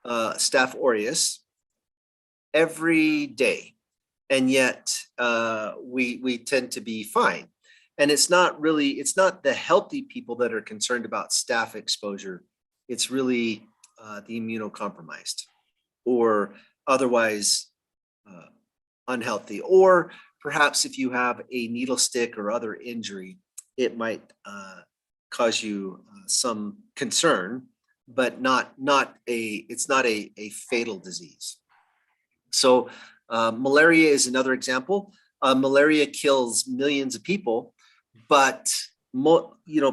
Staph aureus every day, and yet we tend to be fine. And it's not the healthy people that are concerned about staph exposure. It's really the immunocompromised or otherwise unhealthy, or perhaps if you have a needle stick or other injury, it might cause you some concern, but it's not a fatal disease. So malaria is another example. Malaria kills millions of people, but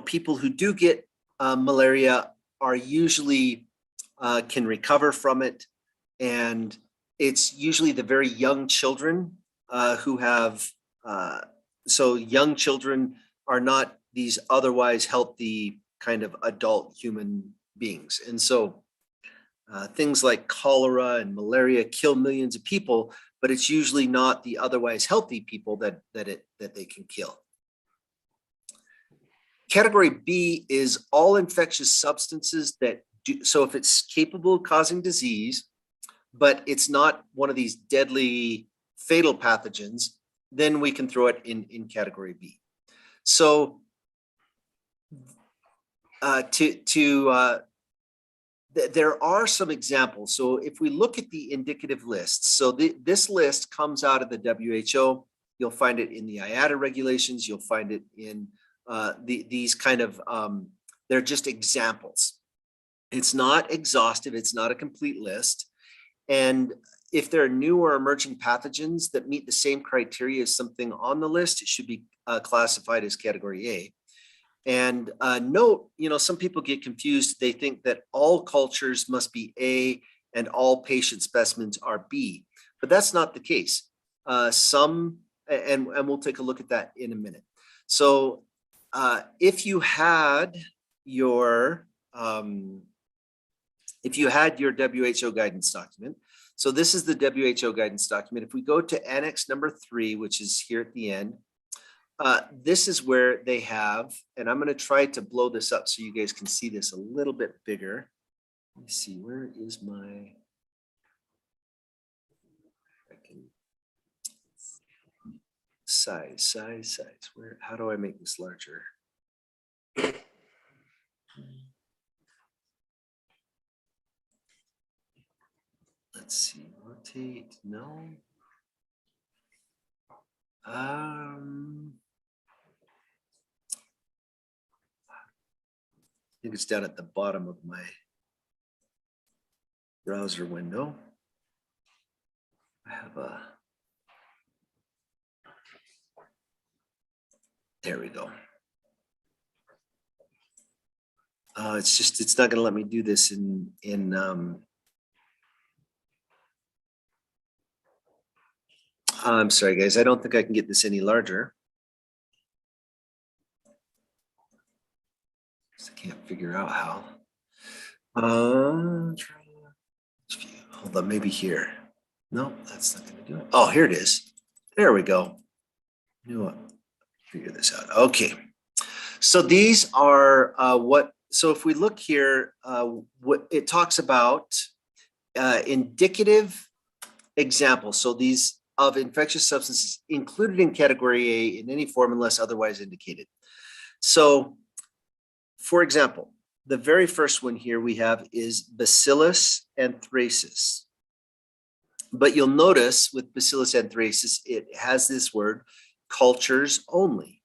people who do get malaria are usually can recover from it, and it's usually the very young children who have. So young children are not these otherwise healthy kind of adult human beings, and so things like cholera and malaria kill millions of people, but it's usually not the otherwise healthy people that they can kill. Category B is all infectious substances that do, so if it's capable of causing disease, but it's not one of these deadly fatal pathogens, then we can throw it in category B. So there are some examples. So if we look at the indicative lists, so this list comes out of the WHO. You'll find it in the IATA regulations. You'll find it in these kind of, they're just examples. It's not exhaustive. It's not a complete list. And if there are new or emerging pathogens that meet the same criteria as something on the list, it should be classified as category A. And note, some people get confused. They think that all cultures must be A and all patient specimens are B, but that's not the case. And we'll take a look at that in a minute. So if you had your WHO guidance document, so this is the WHO guidance document. If we go to annex number 3, which is here at the end, this is where they have, and I'm going to try to blow this up so you guys can see this a little bit bigger. Let me see, where is my, size, where, how do I make this larger? Let's see, rotate, no. I think it's down at the bottom of my browser window. I have a, there we go. It's not going to let me do this I'm sorry, guys. I don't think I can get this any larger. I can't figure out how. Hold on, maybe here. No, that's not going to do it. Oh, here it is. There we go. You know what? Figure this out. Okay. So these are so if we look here, what it talks about indicative examples. So these of infectious substances included in category A in any form unless otherwise indicated. So, for example, the very first one here we have is Bacillus Anthracis. But you'll notice with Bacillus Anthracis, it has this word, cultures only.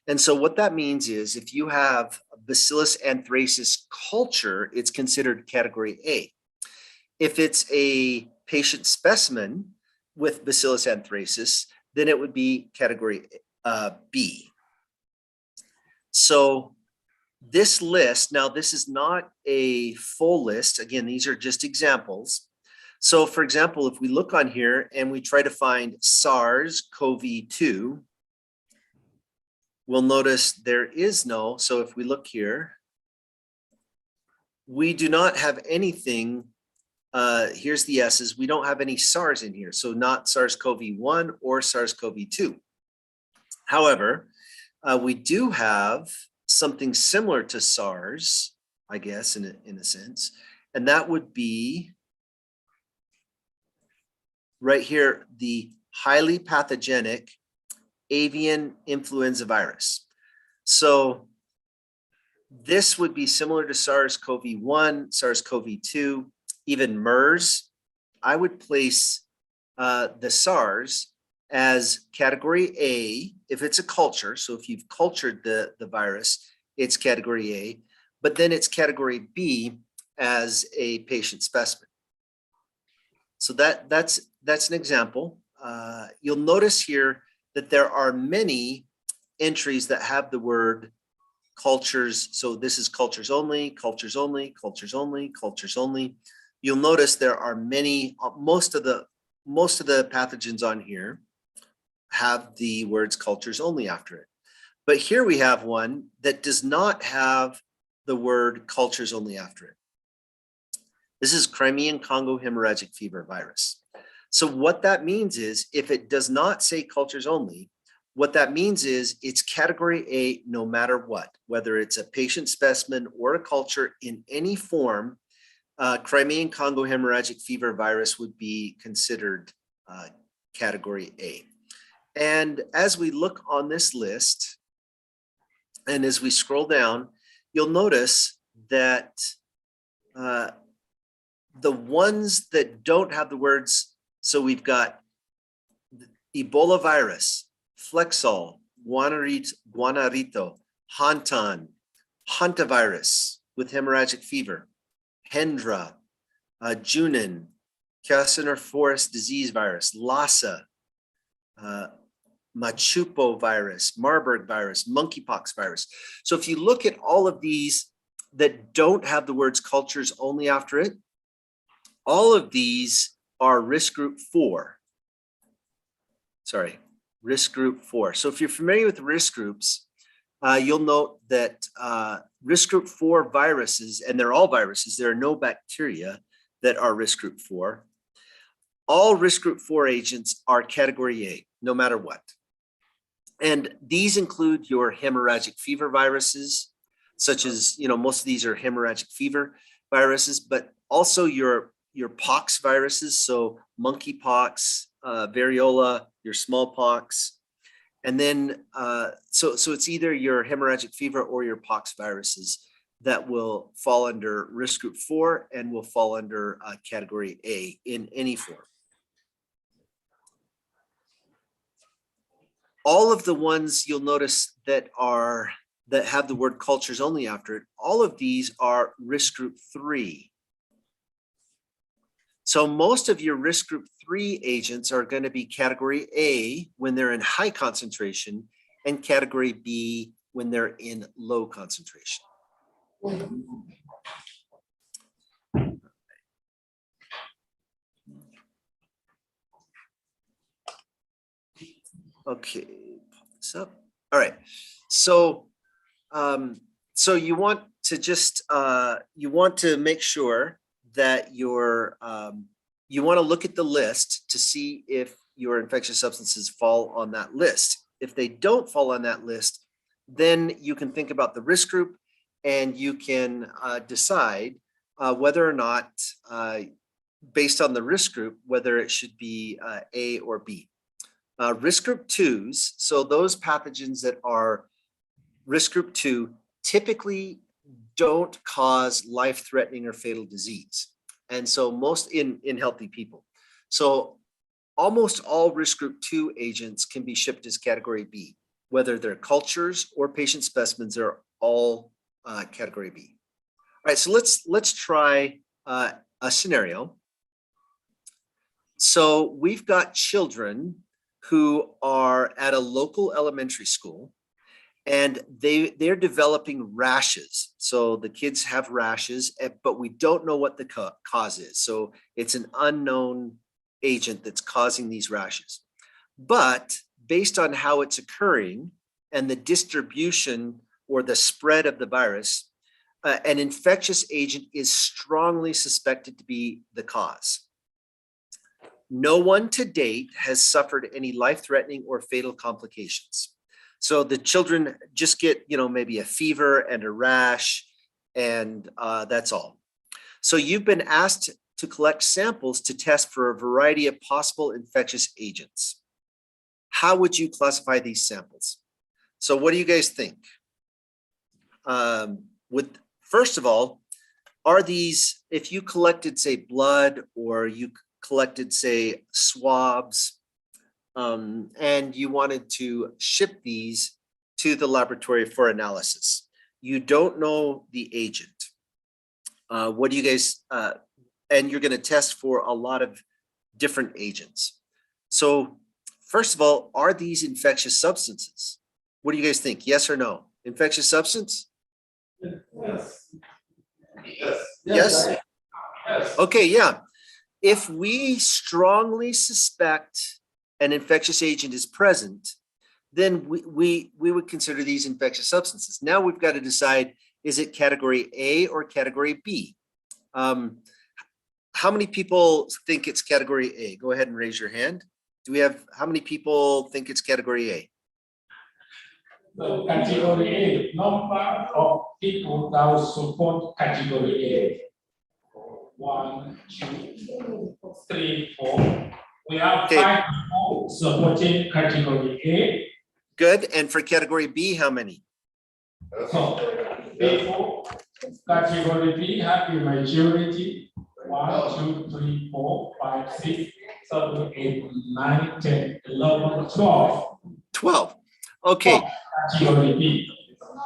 And so what that means is if you have Bacillus Anthracis culture, it's considered category A. If it's a patient specimen with Bacillus Anthracis, then it would be category B. So this list, now this is not a full list. Again, these are just examples. So for example, if we look on here and we try to find SARS-CoV-2, we'll notice there is no, so if we look here, we do not have anything. Here's the S's. We don't have any SARS in here, so not SARS-CoV-1 or SARS-CoV-2. However, we do have something similar to SARS, I guess, in a sense, and that would be right here, the highly pathogenic avian influenza virus. So this would be similar to SARS-CoV-1, SARS-CoV-2, even MERS. I would place the SARS as category A if it's a culture. So if you've cultured the virus, it's category A, but then it's category B as a patient specimen. So that's an example. You'll notice here that there are many entries that have the word cultures. So this is cultures only, cultures only, cultures only, cultures only. You'll notice there are many, most of the pathogens on here have the words cultures only after it. But here we have one that does not have the word cultures only after it. This is Crimean Congo hemorrhagic fever virus. So what that means is if it does not say cultures only, what that means is it's category A no matter what, whether it's a patient specimen or a culture in any form, Crimean Congo hemorrhagic fever virus would be considered category A. And as we look on this list, and as we scroll down, you'll notice that the ones that don't have the words, so we've got Ebola virus, Flexol, Guanarito, Hantan, Hantavirus with hemorrhagic fever, Hendra, Junin, Cassiner forest disease virus, Lassa, Machupo virus, Marburg virus, monkeypox virus. So if you look at all of these that don't have the words cultures only after it, all of these are risk group 4. Sorry, risk group 4. So if you're familiar with risk groups, you'll note that risk group 4 viruses, and they're all viruses, there are no bacteria that are risk group 4. All risk group 4 agents are category A, no matter what. And these include your hemorrhagic fever viruses, such as, most of these are hemorrhagic fever viruses, but also your pox viruses, so monkeypox, variola, your smallpox, and then so it's either your hemorrhagic fever or your pox viruses that will fall under risk group 4 and will fall under category A in any form. All of the ones you'll notice that have the word cultures only after it, all of these are risk group 3. So most of your risk group 3 agents are going to be category A when they're in high concentration and category B when they're in low concentration. Okay, pop this up. All right. So so you want to just make sure that you want to look at the list to see if your infectious substances fall on that list. If they don't fall on that list, then you can think about the risk group and you can decide whether or not, based on the risk group, whether it should be A or B. Risk group 2s, so those pathogens that are risk group 2 typically don't cause life-threatening or fatal disease. And so most in healthy people. So almost all risk group 2 agents can be shipped as category B, whether they're cultures or patient specimens are all category B. All right, so let's try a scenario. So we've got children who are at a local elementary school, and they're developing rashes. So the kids have rashes, but we don't know what the cause is. So it's an unknown agent that's causing these rashes. But based on how it's occurring and the distribution or the spread of the virus, an infectious agent is strongly suspected to be the cause. No one to date has suffered any life-threatening or fatal complications. So the children just get, maybe a fever and a rash, and that's all. So you've been asked to collect samples to test for a variety of possible infectious agents. How would you classify these samples? So what do you guys think? First of all, are these, if you collected, say, blood, or you collected, say, swabs, and you wanted to ship these to the laboratory for analysis, you don't know the agent. What do you guys, and you're going to test for a lot of different agents. So first of all, are these infectious substances? What do you guys think? Yes or no? Infectious substance? Yes. Yes? Okay, yeah. If we strongly suspect an infectious agent is present, then we would consider these infectious substances. Now we've got to decide, is it category A or category B? How many people think it's category A? Go ahead and raise your hand. Do we have, how many people think it's category A? So category A, number of people that will support category A. 1, 2, 3, 4. We have 5 people supporting category A. Good. And for category B, how many? So people, category B have a majority. 1, 2, 3, 4, 5, 6, 7, 8, 9, 10, 11, 12. 12. Okay. Category B.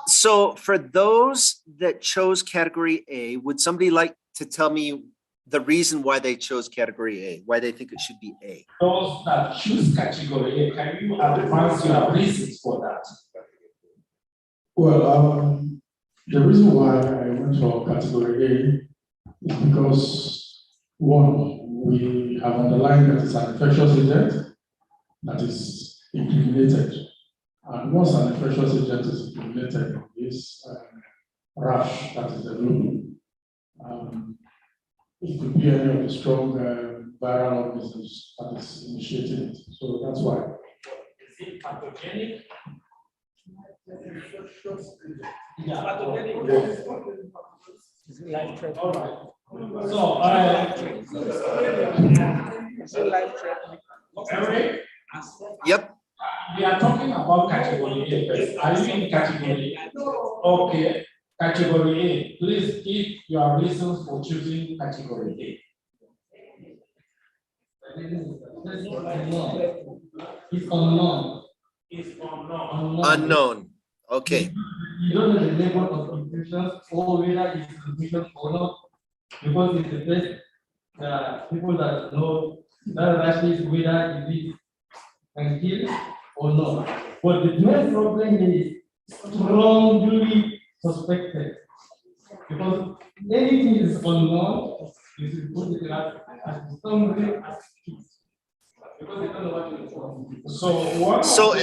So for those that chose category A, would somebody like to tell me the reason why they chose category A, why they think it should be A? Those that choose category A, can you advance your reasons for that? Well, the reason why I went for category A is because, one, we have underlined that it's an infectious agent that is incriminated. And once an infectious agent is incriminated, this rash that is developed, it could be any of the strong viral organisms that is initiating it. So that's why. Is it pathogenic? Yeah. Pathogenic. Is it life threatening? All right. So, is it life threatening? Eric? Yep. We are talking about category A first. Are you in category A? Okay. Category A. Please give your reasons for choosing category A. It's unknown. It's Unknown. Unknown. Okay. You don't know the level of infection or whether it's infection or not, because it's the best people that know that actually whether it is can kill or not. But the main problem is strongly suspected, because anything is unknown, you should put it as somebody as because they don't know what to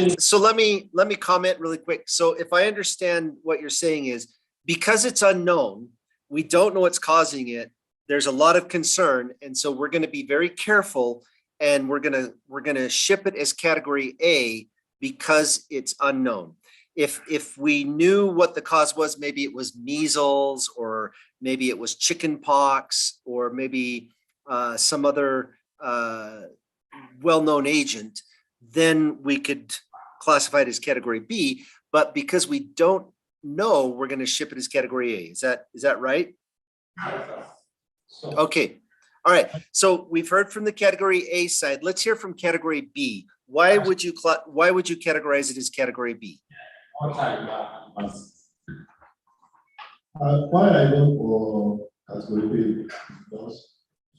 do. So let me comment really quick. So if I understand what you're saying is, because it's unknown, we don't know what's causing it, there's a lot of concern, and so we're going to be very careful, and we're going to ship it as category A because it's unknown. If we knew what the cause was, maybe it was measles, or maybe it was chicken pox, or maybe some other well-known agent, then we could classify it as category B. But because we don't know, we're going to ship it as category A. Is that right? Okay. All right. So we've heard from the category A side. Let's hear from category B. Why would you categorize it as category B? Why I went for category B? Because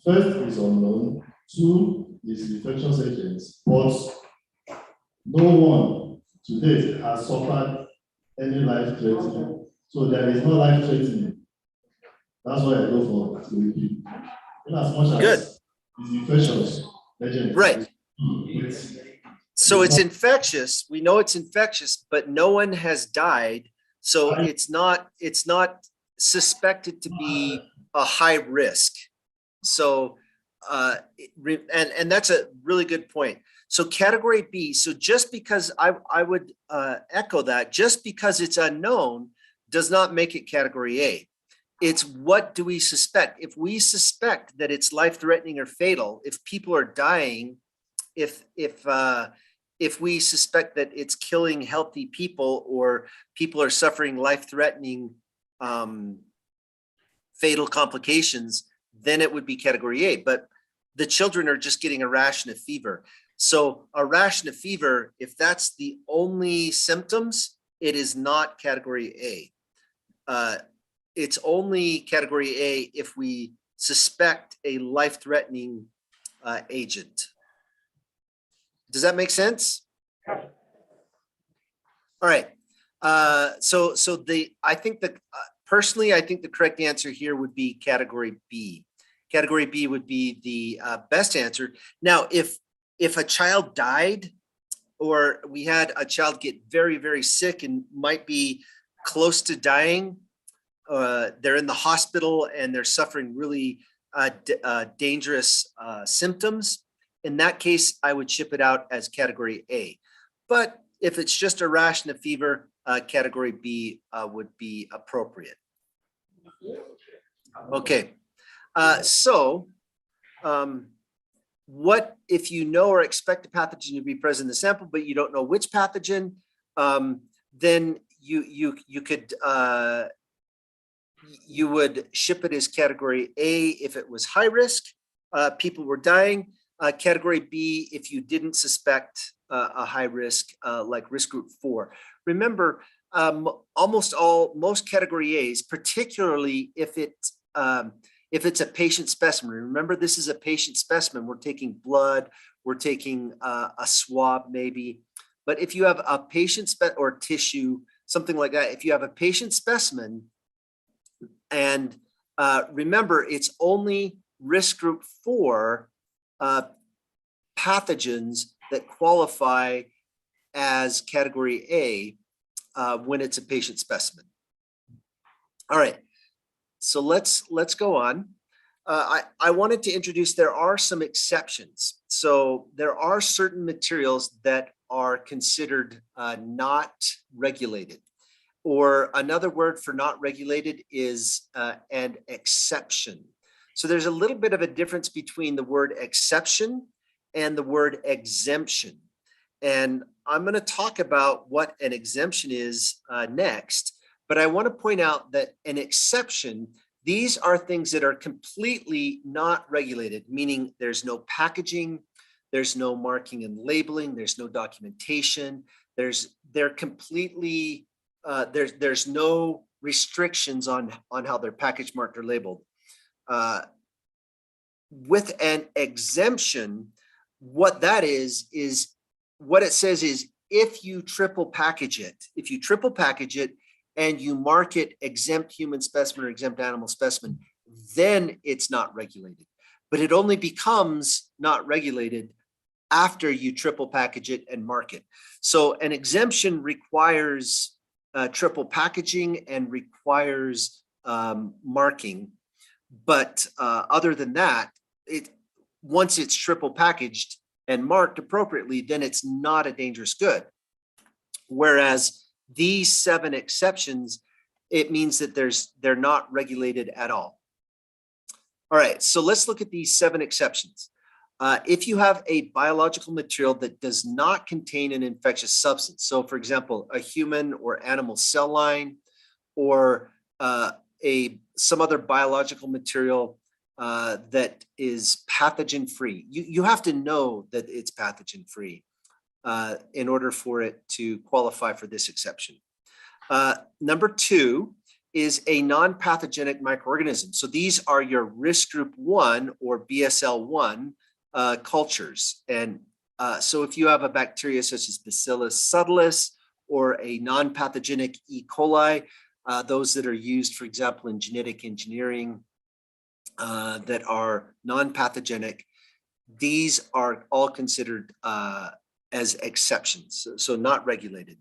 first is unknown, 2 is infectious agents, but no one to date has suffered any life threatening. So there is no life threatening. That's why I go for category B. In as much as it's infectious agent. Right. So it's infectious. We know it's infectious, but no one has died. So it's not suspected to be a high risk. So and that's a really good point. So category B, so just because I would echo that, just because it's unknown does not make it category A. It's what do we suspect? If we suspect that it's life-threatening or fatal, if people are dying, if we suspect that it's killing healthy people or people are suffering life-threatening fatal complications, then it would be category A. But the children are just getting a rash and a fever. So a rash and a fever, if that's the only symptoms, it is not category A. It's only category A if we suspect a life-threatening agent. Does that make sense? All right. I think that personally, I think the correct answer here would be category B. Category B would be the best answer. Now, if a child died, or we had a child get very, very sick and might be close to dying, they're in the hospital and they're suffering really dangerous symptoms. In that case, I would ship it out as category A. But if it's just a rash and a fever, category B would be appropriate. Okay. What if you know or expect a pathogen to be present in the sample, but you don't know which pathogen? Then you would ship it as category A if it was high risk, people were dying. Category B if you didn't suspect a high risk, like risk group 4. Remember, most category A's, particularly if it's a patient specimen. Remember, this is a patient specimen. We're taking blood, we're taking a swab maybe. But if you have a patient or tissue, something like that, if you have a patient specimen, and remember, it's only risk group 4 pathogens that qualify as category A when it's a patient specimen. All right, so let's go on. I wanted to introduce, there are some exceptions. So there are certain materials that are considered not regulated, or another word for not regulated is an exception. So there's a little bit of a difference between the word exception and the word exemption. And I'm going to talk about what an exemption is next, but I want to point out that an exception, these are things that are completely not regulated, meaning there's no packaging, there's no marking and labeling, there's no documentation, they're completely, there's no restrictions on how they're packaged, marked, or labeled. With an exemption, what that is what it says is if you triple package it, and you mark it exempt human specimen or exempt animal specimen, then it's not regulated. But it only becomes not regulated after you triple package it and mark it. So an exemption requires triple packaging and requires marking. But other than that, once it's triple packaged and marked appropriately, then it's not a dangerous good. Whereas these 7 exceptions, it means that they're not regulated at all. All right, so let's look at these 7 exceptions. If you have a biological material that does not contain an infectious substance, so for example, a human or animal cell line, or some other biological material that is pathogen free, you have to know that it's pathogen free in order for it to qualify for this exception. Number 2 is a non-pathogenic microorganism. So these are your risk group 1 or BSL1 cultures. And so if you have a bacteria such as Bacillus subtilis or a non-pathogenic E. coli, those that are used, for example, in genetic engineering that are non-pathogenic, these are all considered as exceptions, so not regulated.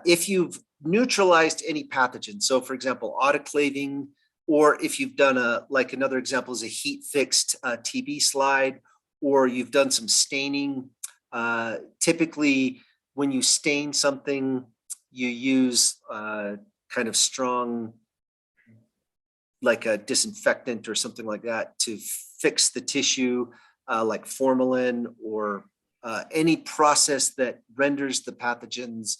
If you've neutralized any pathogen, so for example, autoclaving, or if you've done like another example is a heat-fixed TB slide, or you've done some staining. Typically, when you stain something, you use kind of strong like a disinfectant or something like that to fix the tissue, like formalin or any process that renders the pathogens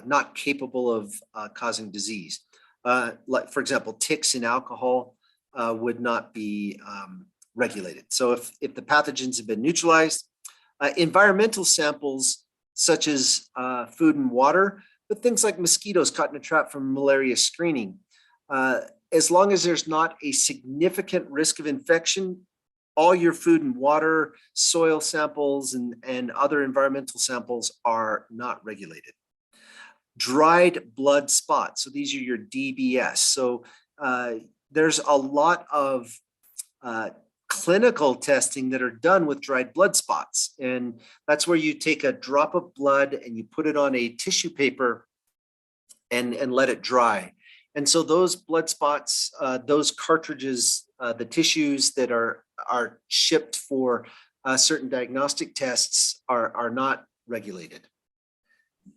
not capable of causing disease. Like, for example, ticks in alcohol would not be regulated. So if the pathogens have been neutralized, environmental samples such as food and water, but things like mosquitoes caught in a trap from malaria screening, as long as there's not a significant risk of infection, all your food and water, soil samples, and other environmental samples are not regulated. Dried blood spots. So these are your DBS. So there's a lot of clinical testing that are done with dried blood spots. And that's where you take a drop of blood and you put it on a tissue paper and let it dry. And so those blood spots, those cartridges, the tissues that are shipped for certain diagnostic tests are not regulated.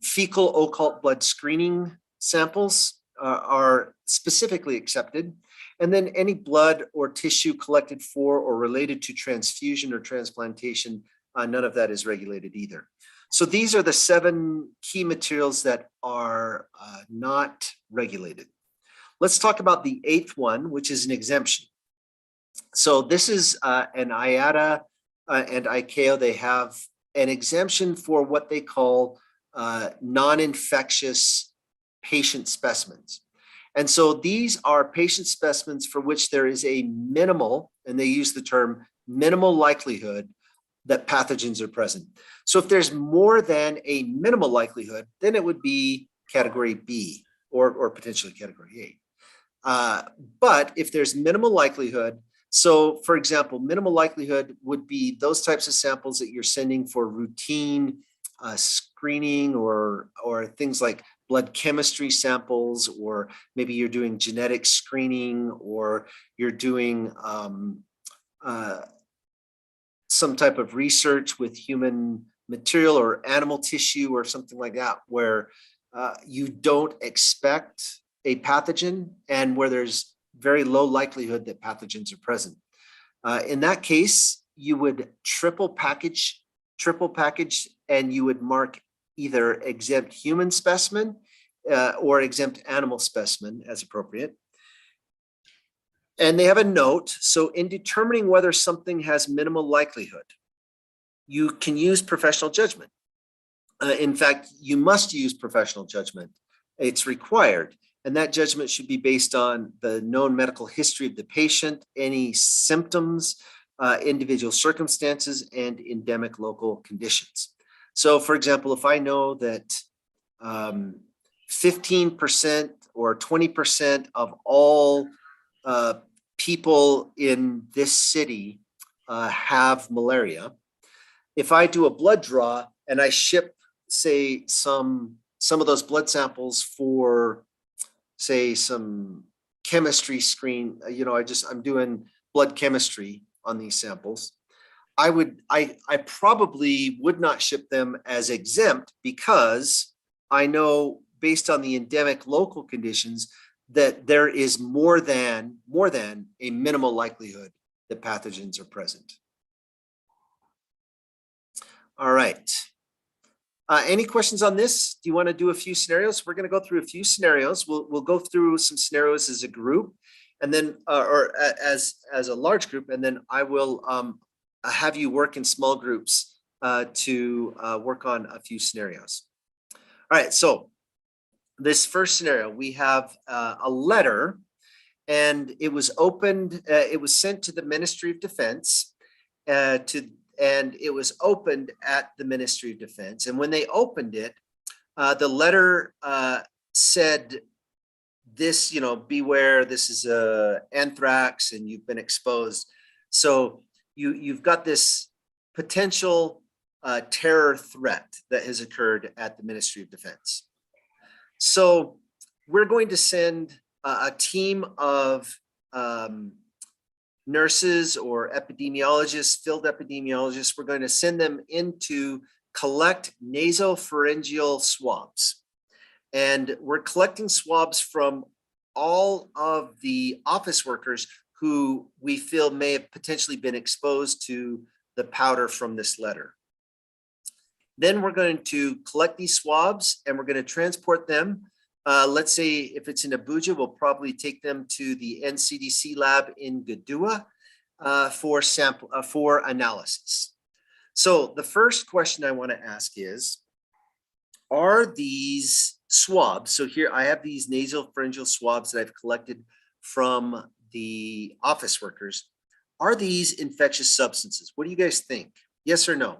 Fecal occult blood screening samples are specifically accepted. And then any blood or tissue collected for or related to transfusion or transplantation, none of that is regulated either. So these are the 7 key materials that are not regulated. Let's talk about the 8th one, which is an exemption. So this is an IATA and ICAO. They have an exemption for what they call non-infectious patient specimens. And so these are patient specimens for which there is a minimal, and they use the term minimal likelihood that pathogens are present. So if there's more than a minimal likelihood, then it would be category B or potentially category A. But if there's minimal likelihood, so for example, minimal likelihood would be those types of samples that you're sending for routine screening or things like blood chemistry samples, or maybe you're doing genetic screening, or you're doing some type of research with human material or animal tissue or something like that, where you don't expect a pathogen and where there's very low likelihood that pathogens are present. In that case, you would triple package, and you would mark either exempt human specimen or exempt animal specimen as appropriate. And they have a note. So in determining whether something has minimal likelihood, you can use professional judgment. In fact, you must use professional judgment. It's required. And that judgment should be based on the known medical history of the patient, any symptoms, individual circumstances, and endemic local conditions. So for example, if I know that 15% or 20% of all people in this city have malaria, if I do a blood draw and I ship, say, some of those blood samples for, say, some chemistry screen, I'm doing blood chemistry on these samples, I probably would not ship them as exempt, because I know based on the endemic local conditions that there is more than a minimal likelihood that pathogens are present. All right. Any questions on this? Do you want to do a few scenarios? We're going to go through a few scenarios. We'll go through some scenarios as a group, and then or as a large group, and then I will have you work in small groups to work on a few scenarios. All right. So this first scenario, we have a letter, and it was opened. It was sent to the Ministry of Defense and it was opened at the Ministry of Defense. And when they opened it, the letter said, this, beware, this is anthrax and you've been exposed. So you've got this potential terror threat that has occurred at the Ministry of Defense. So we're going to send a team of nurses or epidemiologists, field epidemiologists. We're going to send them in to collect nasopharyngeal swabs. And we're collecting swabs from all of the office workers who we feel may have potentially been exposed to the powder from this letter. Then we're going to collect these swabs and we're going to transport them. Let's say if it's in Abuja, we'll probably take them to the NCDC lab in Gadua for analysis. So the first question I want to ask is, are these swabs, so here I have these nasopharyngeal swabs that I've collected from the office workers, are these infectious substances? What do you guys think? Yes or no?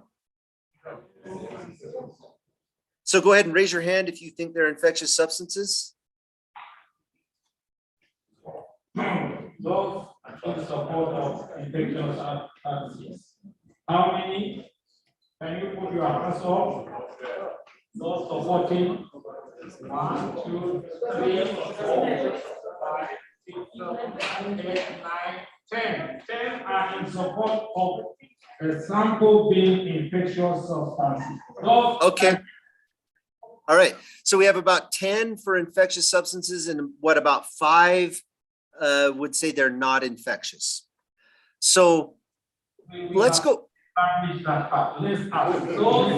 So go ahead and raise your hand if you think they're infectious substances. Those in support of infectious substances. How many? Can you put your hands up? Those supporting 1, 2, 3, 4, 5, 6, 7, 8, 9, 10. 10 are in support of a sample being infectious substances. Okay. All right. So we have about 10 for infectious substances, and what, about 5 would say they're not infectious. So let's go. Those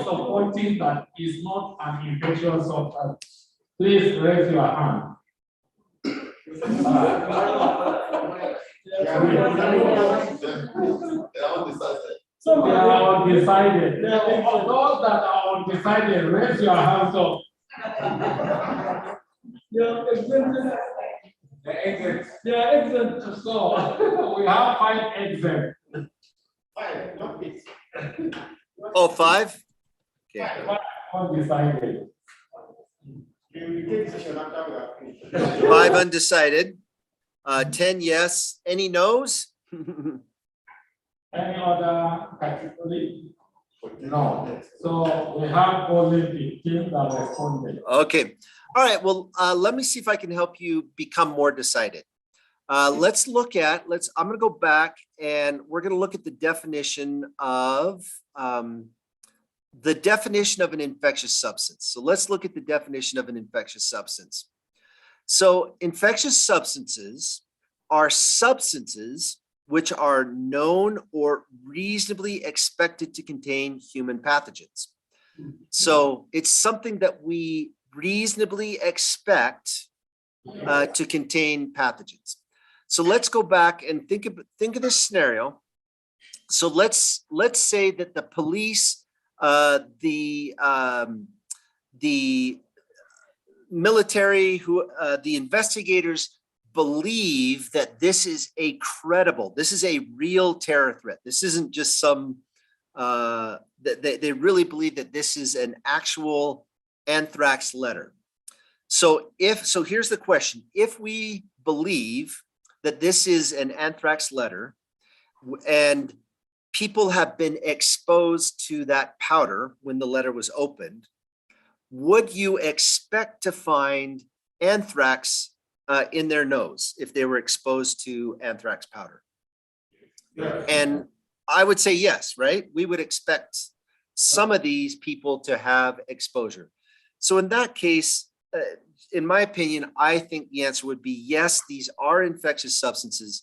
supporting that is not an infectious substance, please raise your hand. So they are undecided. Those that are undecided, raise your hands up. The exit. They are exempt. So we have 5 exempt. 5, not 8. Oh, 5? Okay. 5 undecided. 5 undecided. 10 yes. Any no's? Any other category? No. So we have only 15 that responded. Okay. All right. Well, let me see if I can help you become more decided. Let's look at, I'm going to go back and we're going to look at the definition of an infectious substance. So let's look at the definition of an infectious substance. So infectious substances are substances which are known or reasonably expected to contain human pathogens. So it's something that we reasonably expect to contain pathogens. So let's go back and think of this scenario. So let's say that the police, the military, the investigators believe that this is a real terror threat. This isn't just some, they really believe that this is an actual anthrax letter. So here's the question. If we believe that this is an anthrax letter and people have been exposed to that powder when the letter was opened, would you expect to find anthrax in their nose if they were exposed to anthrax powder? Yes. And I would say yes, right? We would expect some of these people to have exposure. So in that case, in my opinion, I think the answer would be yes, these are infectious substances.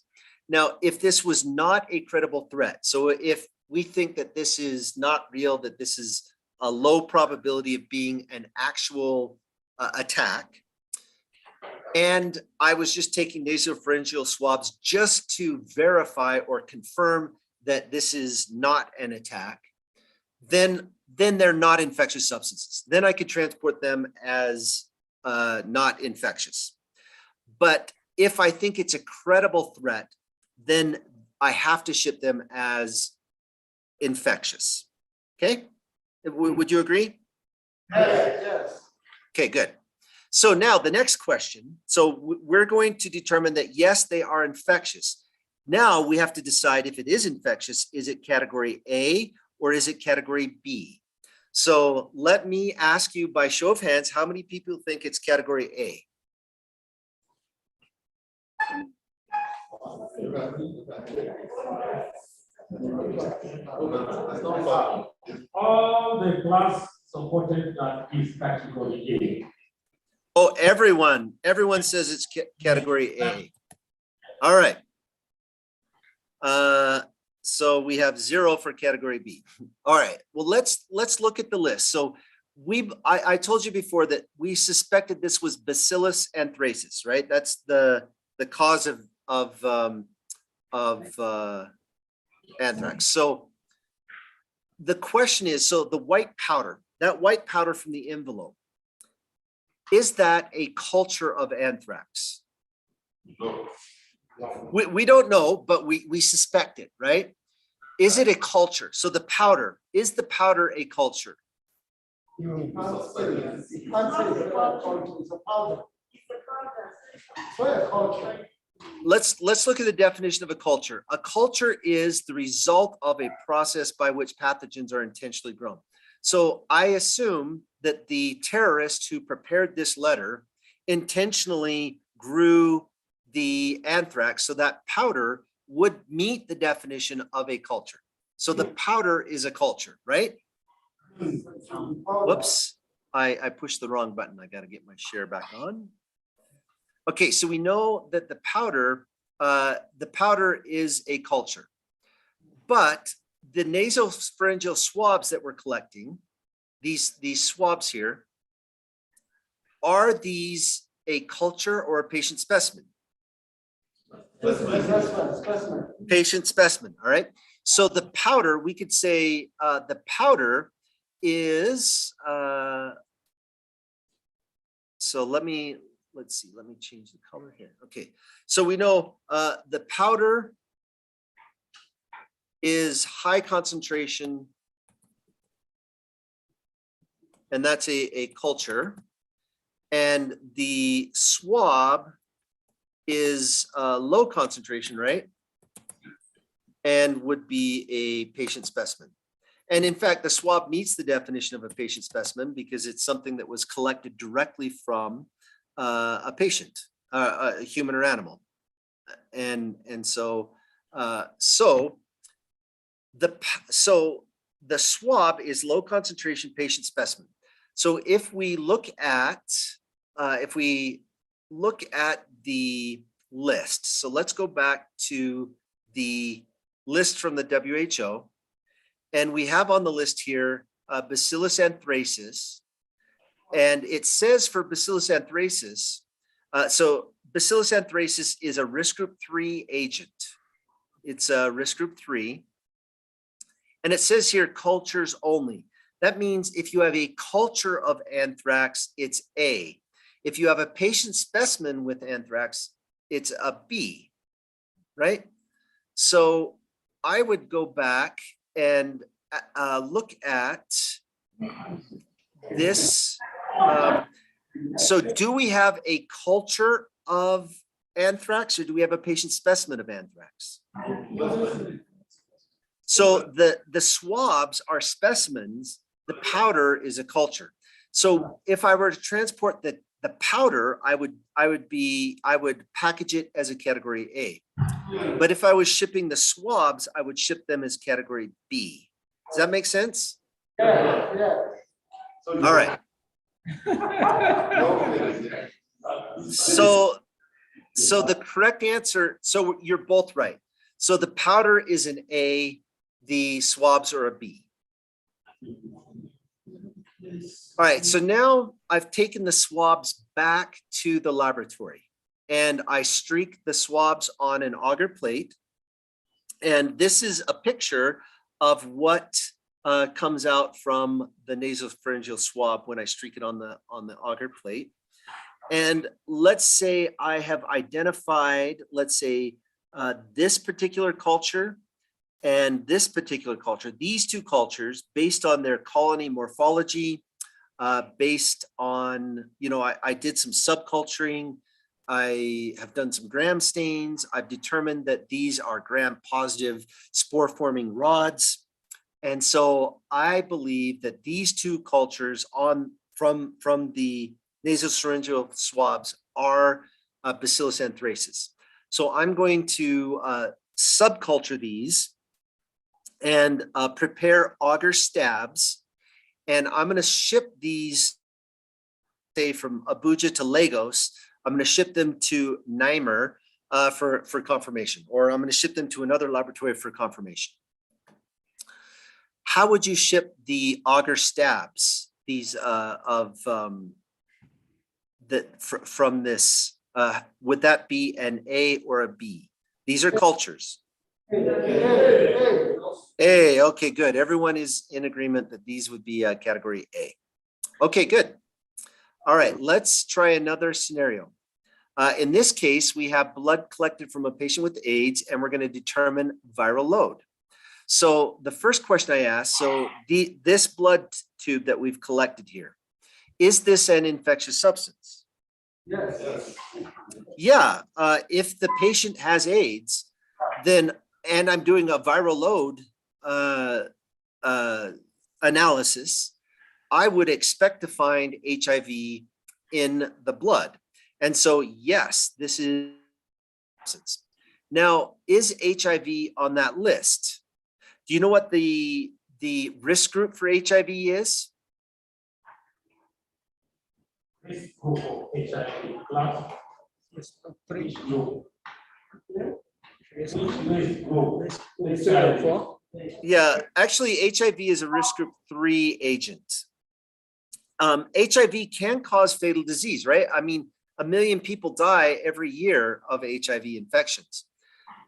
Now, if this was not a credible threat, so if we think that this is not real, that this is a low probability of being an actual attack, and I was just taking nasopharyngeal swabs just to verify or confirm that this is not an attack, then they're not infectious substances. Then I could transport them as not infectious. But if I think it's a credible threat, then I have to ship them as infectious. Okay, would you agree? Yes. Okay, good. So now the next question. So we're going to determine that yes, they are infectious. Now we have to decide if it is infectious, is it category A or is it category B? So let me ask you by show of hands, how many people think it's category A? All the class supported that is category Oh, everyone says it's category A. All right. So we have 0 for category B. All right. Well, let's look at the list. So I told you before that we suspected this was Bacillus Anthracis, right? That's the cause of anthrax. So the question is, so the white powder, that white powder from the envelope, is that a culture of anthrax? No. We don't know, but we suspect it, right? Is it a culture? So the powder, is the powder a culture? Let's look at the definition of a culture. A culture is the result of a process by which pathogens are intentionally grown. So I assume that the terrorist who prepared this letter intentionally grew the anthrax so that powder would meet the definition of a culture. So the powder is a culture, right? Whoops, I pushed the wrong button. I got to get my share back on. Okay, so we know that the powder is a culture, but the nasopharyngeal swabs that we're collecting, these swabs here, are these a culture or a patient specimen? Patient specimen, all right. So the powder, we could say the powder is, so let's see, let me change the color here. Okay, so we know the powder is high concentration, and that's a culture. And the swab is low concentration, right? And would be a patient specimen. And in fact, the swab meets the definition of a patient specimen because it's something that was collected directly from a patient, a human or animal. And so the swab is low concentration patient specimen. So if we look at the list, so let's go back to the list from the WHO, and we have on the list here Bacillus Anthracis, and it says for Bacillus Anthracis, so Bacillus Anthracis is a risk group 3 agent. It's a risk group 3, and it says here cultures only. That means if you have a culture of anthrax, it's A. If you have a patient specimen with anthrax, it's a B, right? So I would go back and look at this. So do we have a culture of anthrax or do we have a patient specimen of anthrax? So the swabs are specimens, the powder is a culture. So if I were to transport the powder, I would package it as a category A. But if I was shipping the swabs, I would ship them as category B. Does that make sense? Yeah. All right. So the correct answer, so you're both right. So the powder is an A, the swabs are a B. All right, so now I've taken the swabs back to the laboratory and I streak the swabs on an agar plate. And this is a picture of what comes out from the nasopharyngeal swab when I streak it on the agar plate. And let's say I have identified, let's say this particular culture and this particular culture, these two cultures based on their colony morphology, based on, I did some subculturing. I have done some gram stains. I've determined that these are gram positive spore forming rods. And so I believe that these two cultures from the nasopharyngeal swabs are Bacillus Anthracis. So I'm going to subculture these and prepare agar stabs. And I'm going to ship these say from Abuja to Lagos, I'm going to ship them to NIMR for confirmation, or I'm going to ship them to another laboratory for confirmation. How would you ship the auger stabs, these from this? Would that be an A or a B? These are cultures. A, okay, good. Everyone is in agreement that these would be category A. Okay, good. All right, let's try another scenario. In this case, we have blood collected from a patient with AIDS, and we're going to determine viral load. So the first question I asked, so this blood tube that we've collected here, is this an infectious substance? Yes. Yeah, if the patient has AIDS, then, and I'm doing a viral load analysis, I would expect to find HIV in the blood. And so, yes, this is. Now, is HIV on that list? Do you know what the risk group for HIV is? Risk group of HIV class. Risk group. Yeah, actually, HIV is a risk group 3 agent. HIV can cause fatal disease, right? I mean, 1 million people die every year of HIV infections.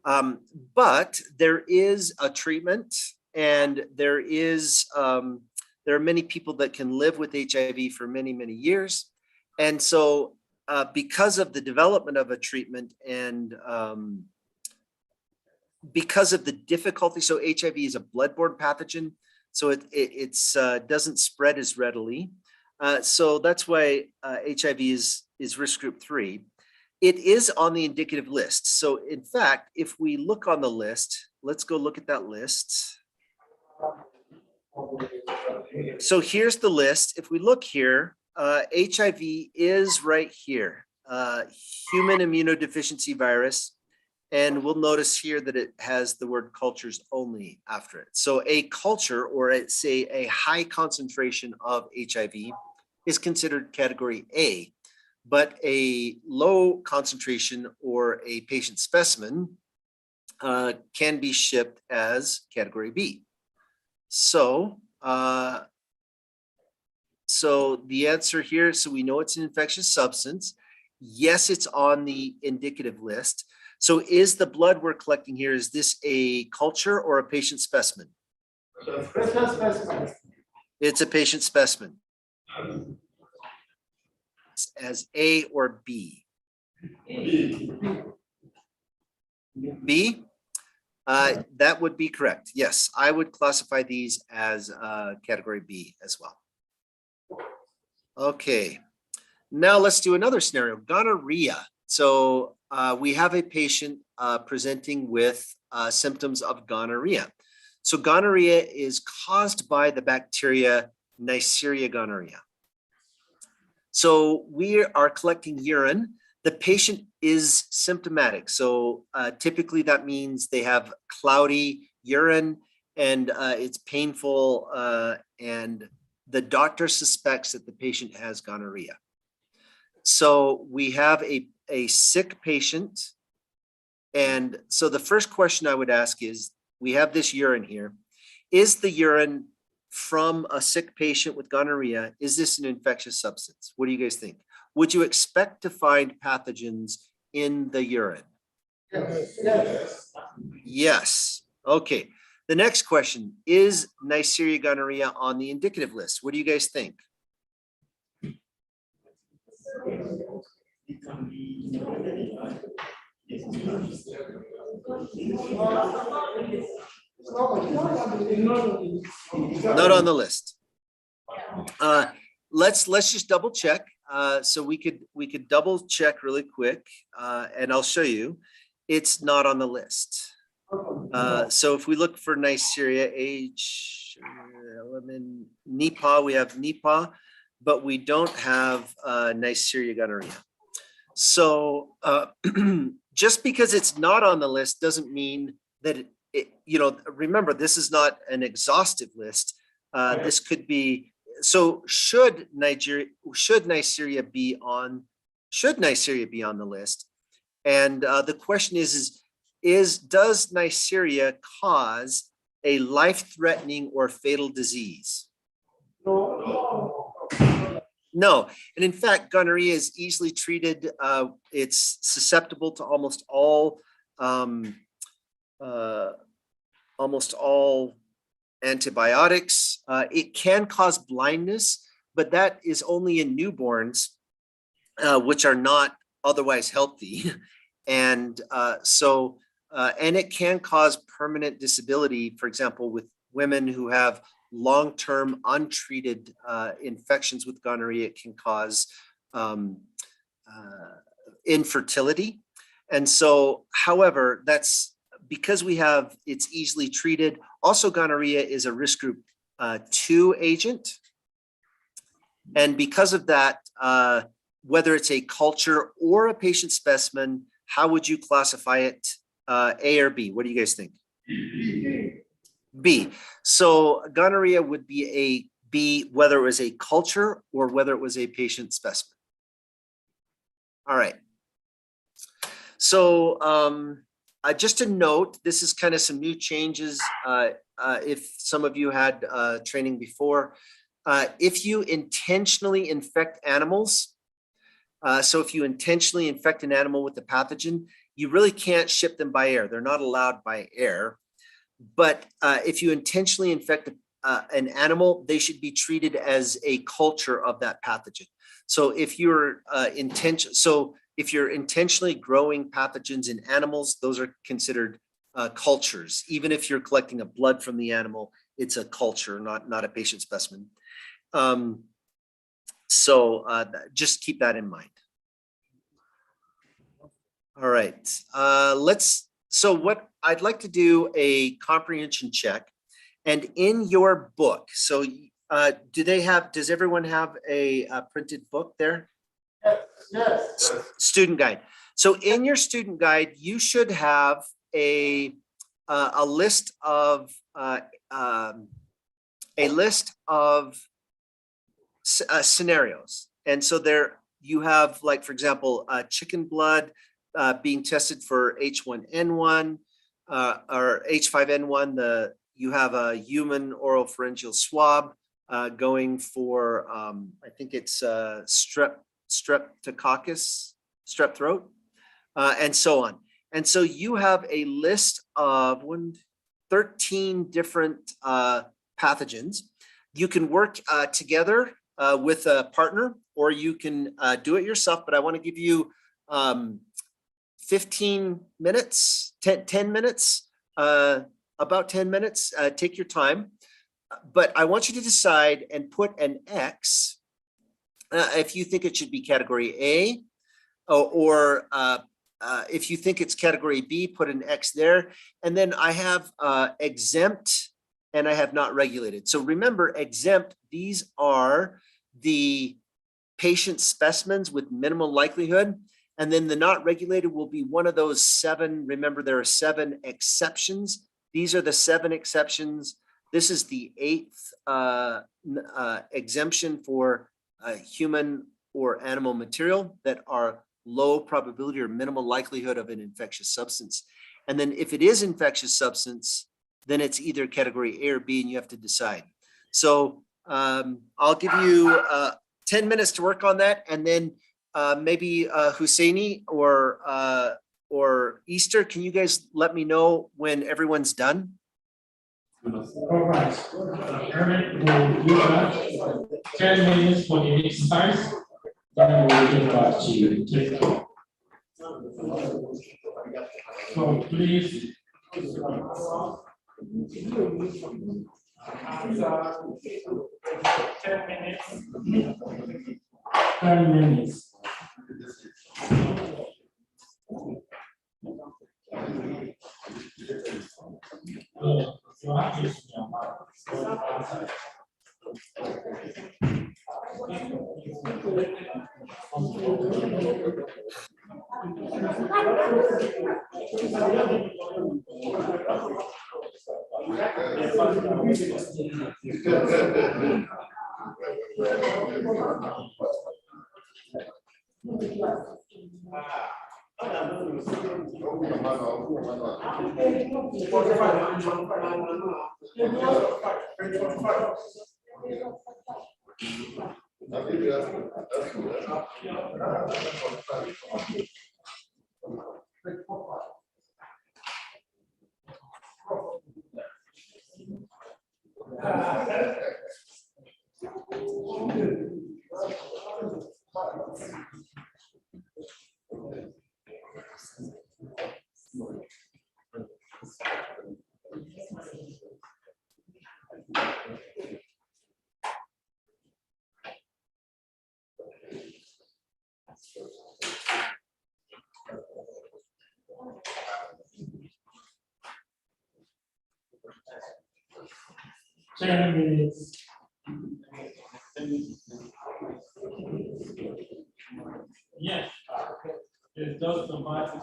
But there is a treatment, and there are many people that can live with HIV for many, many years. And so because of the development of a treatment and because of the difficulty, so HIV is a bloodborne pathogen, so it doesn't spread as readily. So that's why HIV is risk group 3. It is on the indicative list. So in fact, if we look on the list, let's go look at that list. So here's the list. If we look here, HIV is right here, human immunodeficiency virus. And we'll notice here that it has the word cultures only after it. So a culture, or say a high concentration of HIV, is considered category A, but a low concentration or a patient specimen can be shipped as category B. So, so the answer here, so we know it's an infectious substance. Yes, it's on the indicative list. So is the blood we're collecting here, is this a culture or a patient specimen? It's a patient specimen. As A or B? B? That would be correct. Yes, I would classify these as category B as well. Okay, now let's do another scenario, gonorrhea. So we have a patient presenting with symptoms of gonorrhea. So gonorrhea is caused by the bacteria Neisseria gonorrhea. So we are collecting urine. The patient is symptomatic. So typically that means they have cloudy urine and it's painful and the doctor suspects that the patient has gonorrhea. So we have a sick patient. And so the first question I would ask is, we have this urine here. Is the urine from a sick patient with gonorrhea, is this an infectious substance? What do you guys think? Would you expect to find pathogens in the urine? Yes. Yes. Okay. The next question, is Neisseria gonorrhea on the indicative list? What do you guys think? Not on the list. Let's just double check. So we could double check really quick, and I'll show you. It's not on the list. So if we look for Neisseria, NiPA, we have NiPA, but we don't have Neisseria gonorrhea. So just because it's not on the list doesn't mean that it, you know, remember, this is not an exhaustive list. This could be so should Neisseria be on the list? And the question is does Neisseria cause a life-threatening or fatal disease? No. And in fact, gonorrhea is easily treated. It's susceptible to almost all antibiotics. It can cause blindness, but that is only in newborns, which are not otherwise healthy. And and it can cause permanent disability, for example, with women who have long-term untreated infections with gonorrhea. It can cause infertility. And so, however, that's because it's easily treated. Also, gonorrhea is a risk group 2 agent. And because of that, whether it's a culture or a patient specimen, how would you classify it? A or B? What do you guys think? B. So gonorrhea would be a B, whether it was a culture or whether it was a patient specimen. All right. So just a note, this is kind of some new changes. If some of you had training before, if you intentionally infect animals, so if you intentionally infect an animal with the pathogen, you really can't ship them by air. They're not allowed by air. But if you intentionally infect an animal, they should be treated as a culture of that pathogen. So if you're intentionally growing pathogens in animals, those are considered cultures. Even if you're collecting a blood from the animal, it's a culture, not a patient specimen. Just keep that in mind. All right, so what I'd like to do a comprehension check, and in your book, so does everyone have a printed book there? Yes. Student guide. So in your student guide, you should have a list of scenarios, and so there you have, like, for example, chicken blood being tested for H1N1 or H5N1. You have a human oropharyngeal swab going for I think it's streptococcus, strep throat, and so on. And so you have a list of 13 different pathogens. You can work together with a partner, or you can do it yourself, but I want to give you 15 minutes, 10 minutes, about 10 minutes, take your time. But I want you to decide and put an X if you think it should be category A, or if you think it's category B, put an X there. And then I have exempt and I have not regulated. So remember, exempt, these are the patient specimens with minimal likelihood. And then the not regulated will be one of those 7. Remember, there are 7 exceptions. These are the 7 exceptions. This is the 8th exemption for human or animal material that are low probability or minimal likelihood of an infectious substance. And then if it is infectious substance, then it's either category A or B, and you have to decide. So I'll give you 10 minutes to work on that, and then maybe Husseini or Easter, can you guys let me know when everyone's done? All right. Eric will do that. 10 minutes for the exercise. Then we'll get back to you. Take care. So please. 10 minutes. 10 minutes. 10 minutes. Yes, it's just a matter.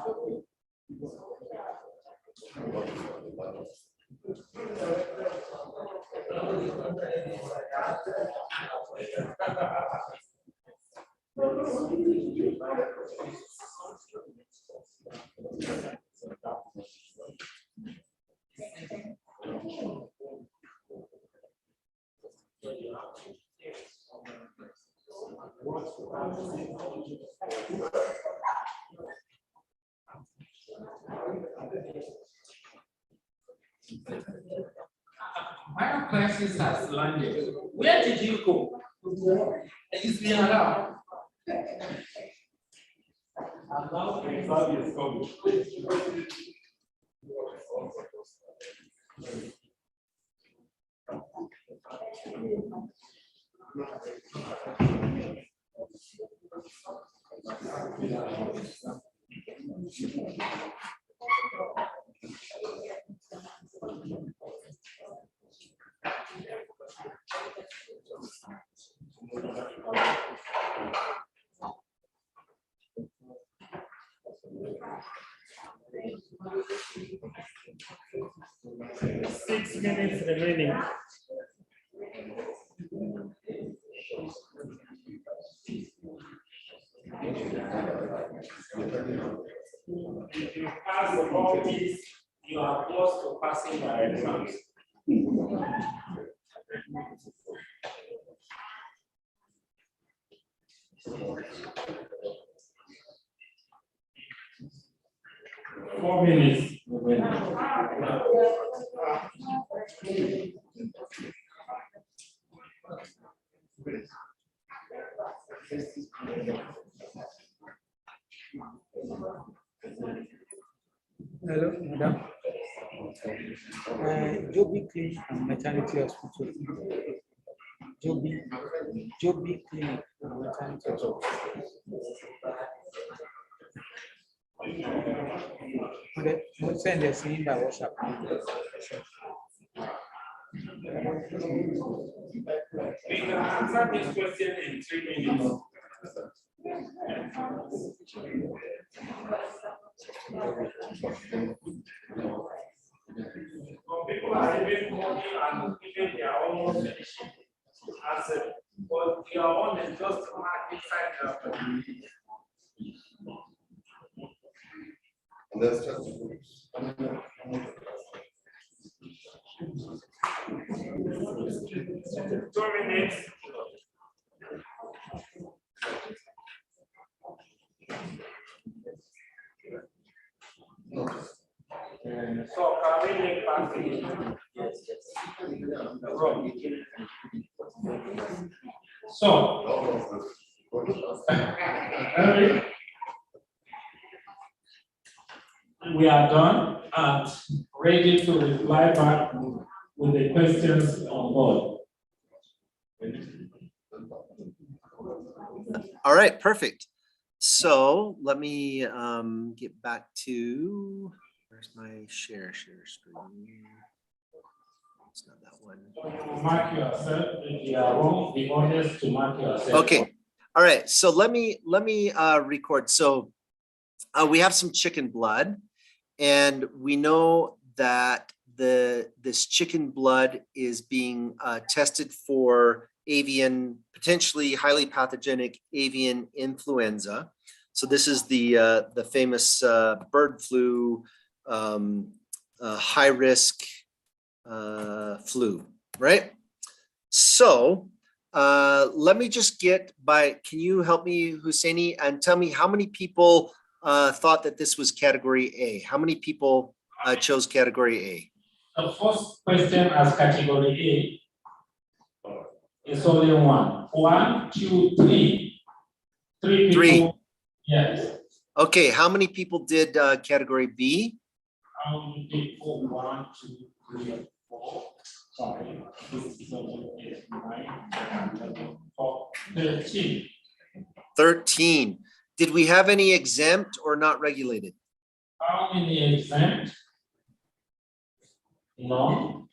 Bio crisis has landed. Where did you go? It's been around. And now the exam is coming. Six minutes remaining. If you pass all these, you are close to passing your exams. 4 minutes. Hello, madam. Joby Clinic and Maternity Hospital. Joby Clinic and Maternity Hospital. Okay, we'll send a scene by WhatsApp. We can answer this question in 3 minutes. Some people are even working and even they are almost finishing answer, but your own is just mark inside the. And that's just 2 minutes. So can we make back to you? So, we are done and ready to reply back with the questions on board. All right, perfect. So let me get back to, where's my share screen? It's not that one. Mark yourself if you are wrong. Be honest to mark yourself. Okay. All right. So let me record. So we have some chicken blood, and we know that this chicken blood is being tested for avian, potentially highly pathogenic avian influenza. So this is the famous bird flu, high risk flu, right? So let me just can you help me, Husseini, and tell me how many people thought that this was category A? How many people chose category A? The first question as category A is only one. 1, 2, 3. 3 people. 3. Yes. Okay, how many people did category B? How many people? 1, 2, 3, 4, 5, 6, 7, 8, 9, 10, 11, 12, 13. 13. Did we have any exempt or not regulated? How many exempt? No.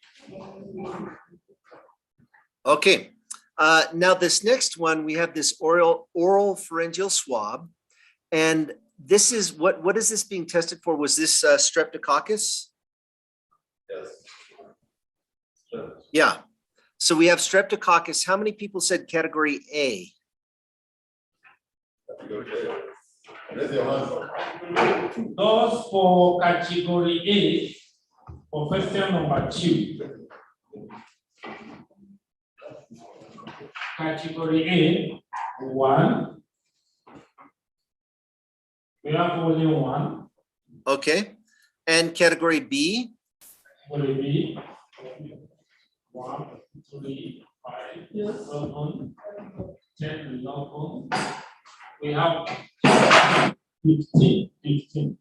Okay. Now this next one, we have this oropharyngeal swab, and this is what is this being tested for? Was this streptococcus? Yes. Yeah. So we have streptococcus. How many people said category A? Raise your hand. Those for category A, for question number 2. Category A, 1. We have only 1. Okay. And category B? Category B, 1, 3, 5, 7, 10, 11. We have 15.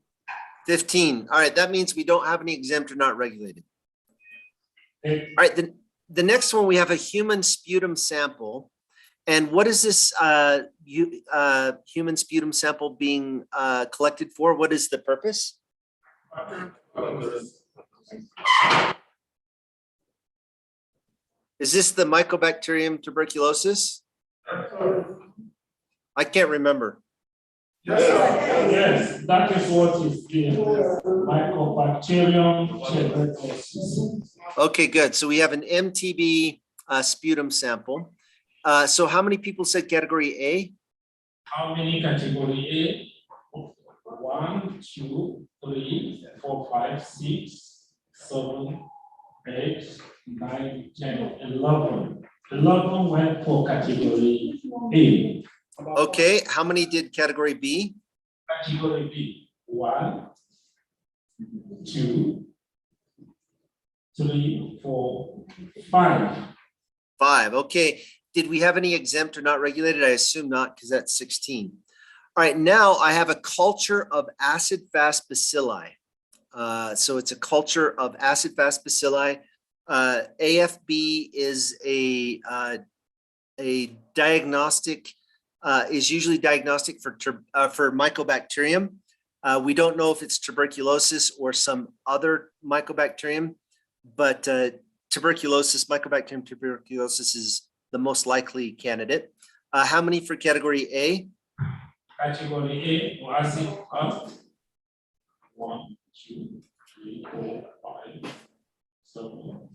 15. All right. That means we don't have any exempt or not regulated. Okay. All right. The next one, we have a human sputum sample. And what is this human sputum sample being collected for? What is the purpose? Is this the Mycobacterium tuberculosis? I can't remember. Yes, that is what is the Mycobacterium tuberculosis. Okay, good. So we have an MTB sputum sample. So how many people said category A? How many category A? 1, 2, 3, 4, 5, 6, 7, 8, 9, 10, 11. 11 went for category A. Okay, how many did category B? Category B, 1, 2, 3, 4, 5. 5. Okay. Did we have any exempt or not regulated? I assume not, because that's 16. All right, now I have a culture of acid-fast bacilli. So it's a culture of acid-fast bacilli. AFB is a diagnostic, is usually diagnostic for Mycobacterium. We don't know if it's tuberculosis or some other Mycobacterium, but Mycobacterium tuberculosis is the most likely candidate. How many for category A? Category A, acid fast. 1, 2, 3, 4, 5, 7,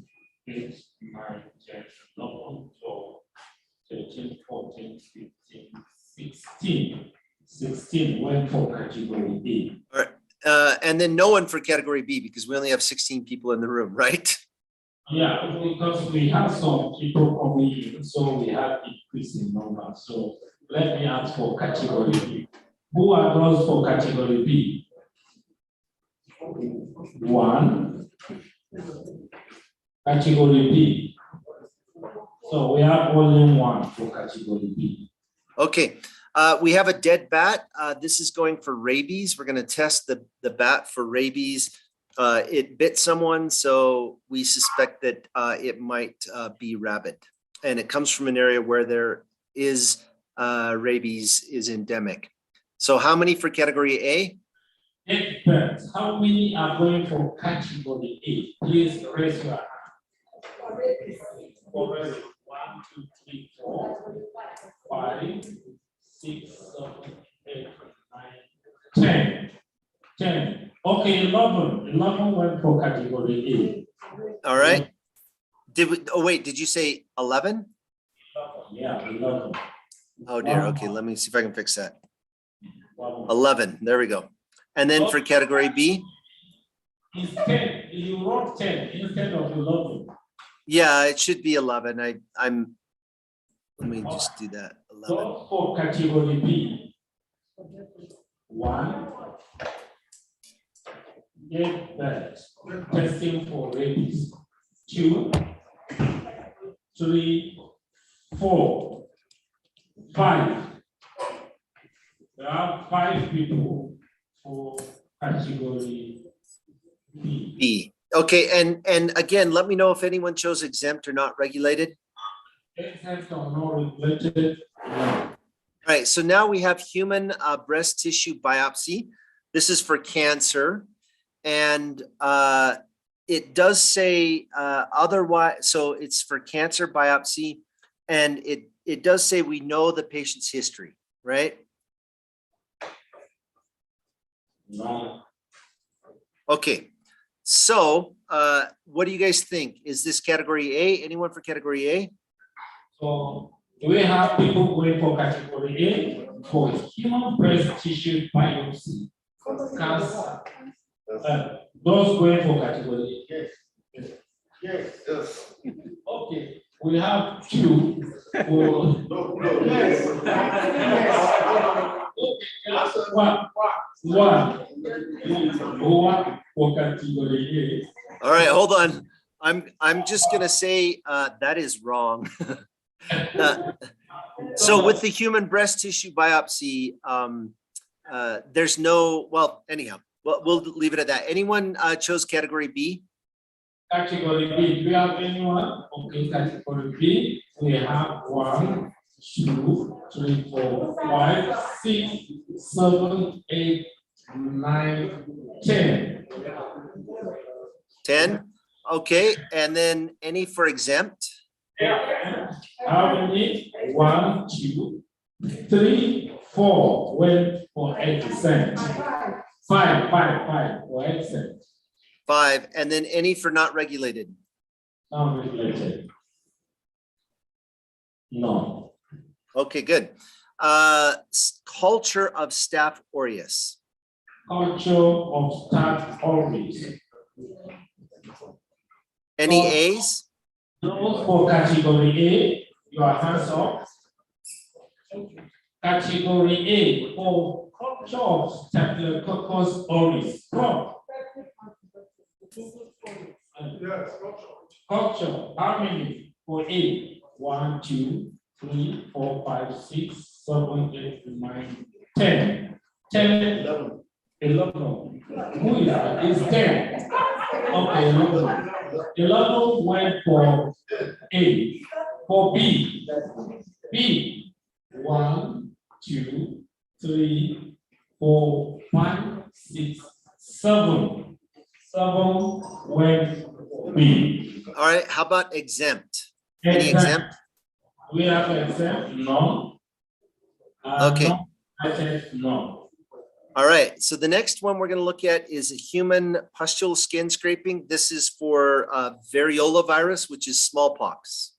8, 9, 10, 11, 12, 13, 14, 15, 16. 16 went for category A. All right. And then no one for category B because we only have 16 people in the room, right? Yeah, because we have some people coming in, so we have increase in number. So let me ask for category B. Who are those for category B? 1. Category B. So we have only 1 for category B. Okay. We have a dead bat. This is going for rabies. We're going to test the bat for rabies. It bit someone, so we suspect that it might be rabid. And it comes from an area where there is rabies is endemic. So how many for category A? It depends. How many are going for category A? Please raise your hand. For rabies. 1, 2, 3, 4, 5, 6, 7, 8, 9, 10. 10. Okay, 11. 11 went for category A. All right. Did we, oh wait, did you say 11? Yeah, 11. Oh dear, okay, let me see if I can fix that. 11, there we go. And then for category B? It's 10. You wrote 10 instead of 11. Yeah, it should be 11. Let me just do that. 11. So for category B, 1, get that testing for rabies. 2, 3, 4, 5. There are 5 people for category B. B. Okay, and again, let me know if anyone chose exempt or not regulated. Exempt or not regulated. All right, so now we have human breast tissue biopsy. This is for cancer, and it does say otherwise. So it's for cancer biopsy, and it does say we know the patient's history, right? No. Okay, so what do you guys think? Is this category A? Anyone for category A? So do we have people going for category A for human breast tissue biopsy? Cancer. Those going for category A. Yes. Okay, we have 2 for. One for category A. All right, hold on. I'm just gonna say that is wrong. So with the human breast tissue biopsy, there's no, well, anyhow, we'll leave it at that. Anyone chose category B? Category B, do we have anyone? Okay, category B, we have 1, 2, 3, 4, 5, 6, 7, 8, 9, 10. 10? Okay, and then any for exempt? How many? 1, 2, 3, 4 went for exempt. 5 for exempt. 5, and then any for not regulated? Not regulated. No. Okay, good. Culture of Staph aureus. Culture of Staph Aureus. Any A's? Those for category A, your hands up. Category A for culture of Staphylococcus aureus. Culture, how many for A? 1, 2, 3, 4, 5, 6, 7, 8, 9, 10. 10, 11. Who is that? It's 10. Okay, 11. 11 went for A. For B. B. 1, 2, 3, 4, 5, 6, 7. 7 went B. All right, how about exempt? Any exempt? We have exempt? No. Okay. No. I said no. All right, so the next one we're going to look at is a human pustule skin scraping. This is for Variola virus, which is smallpox.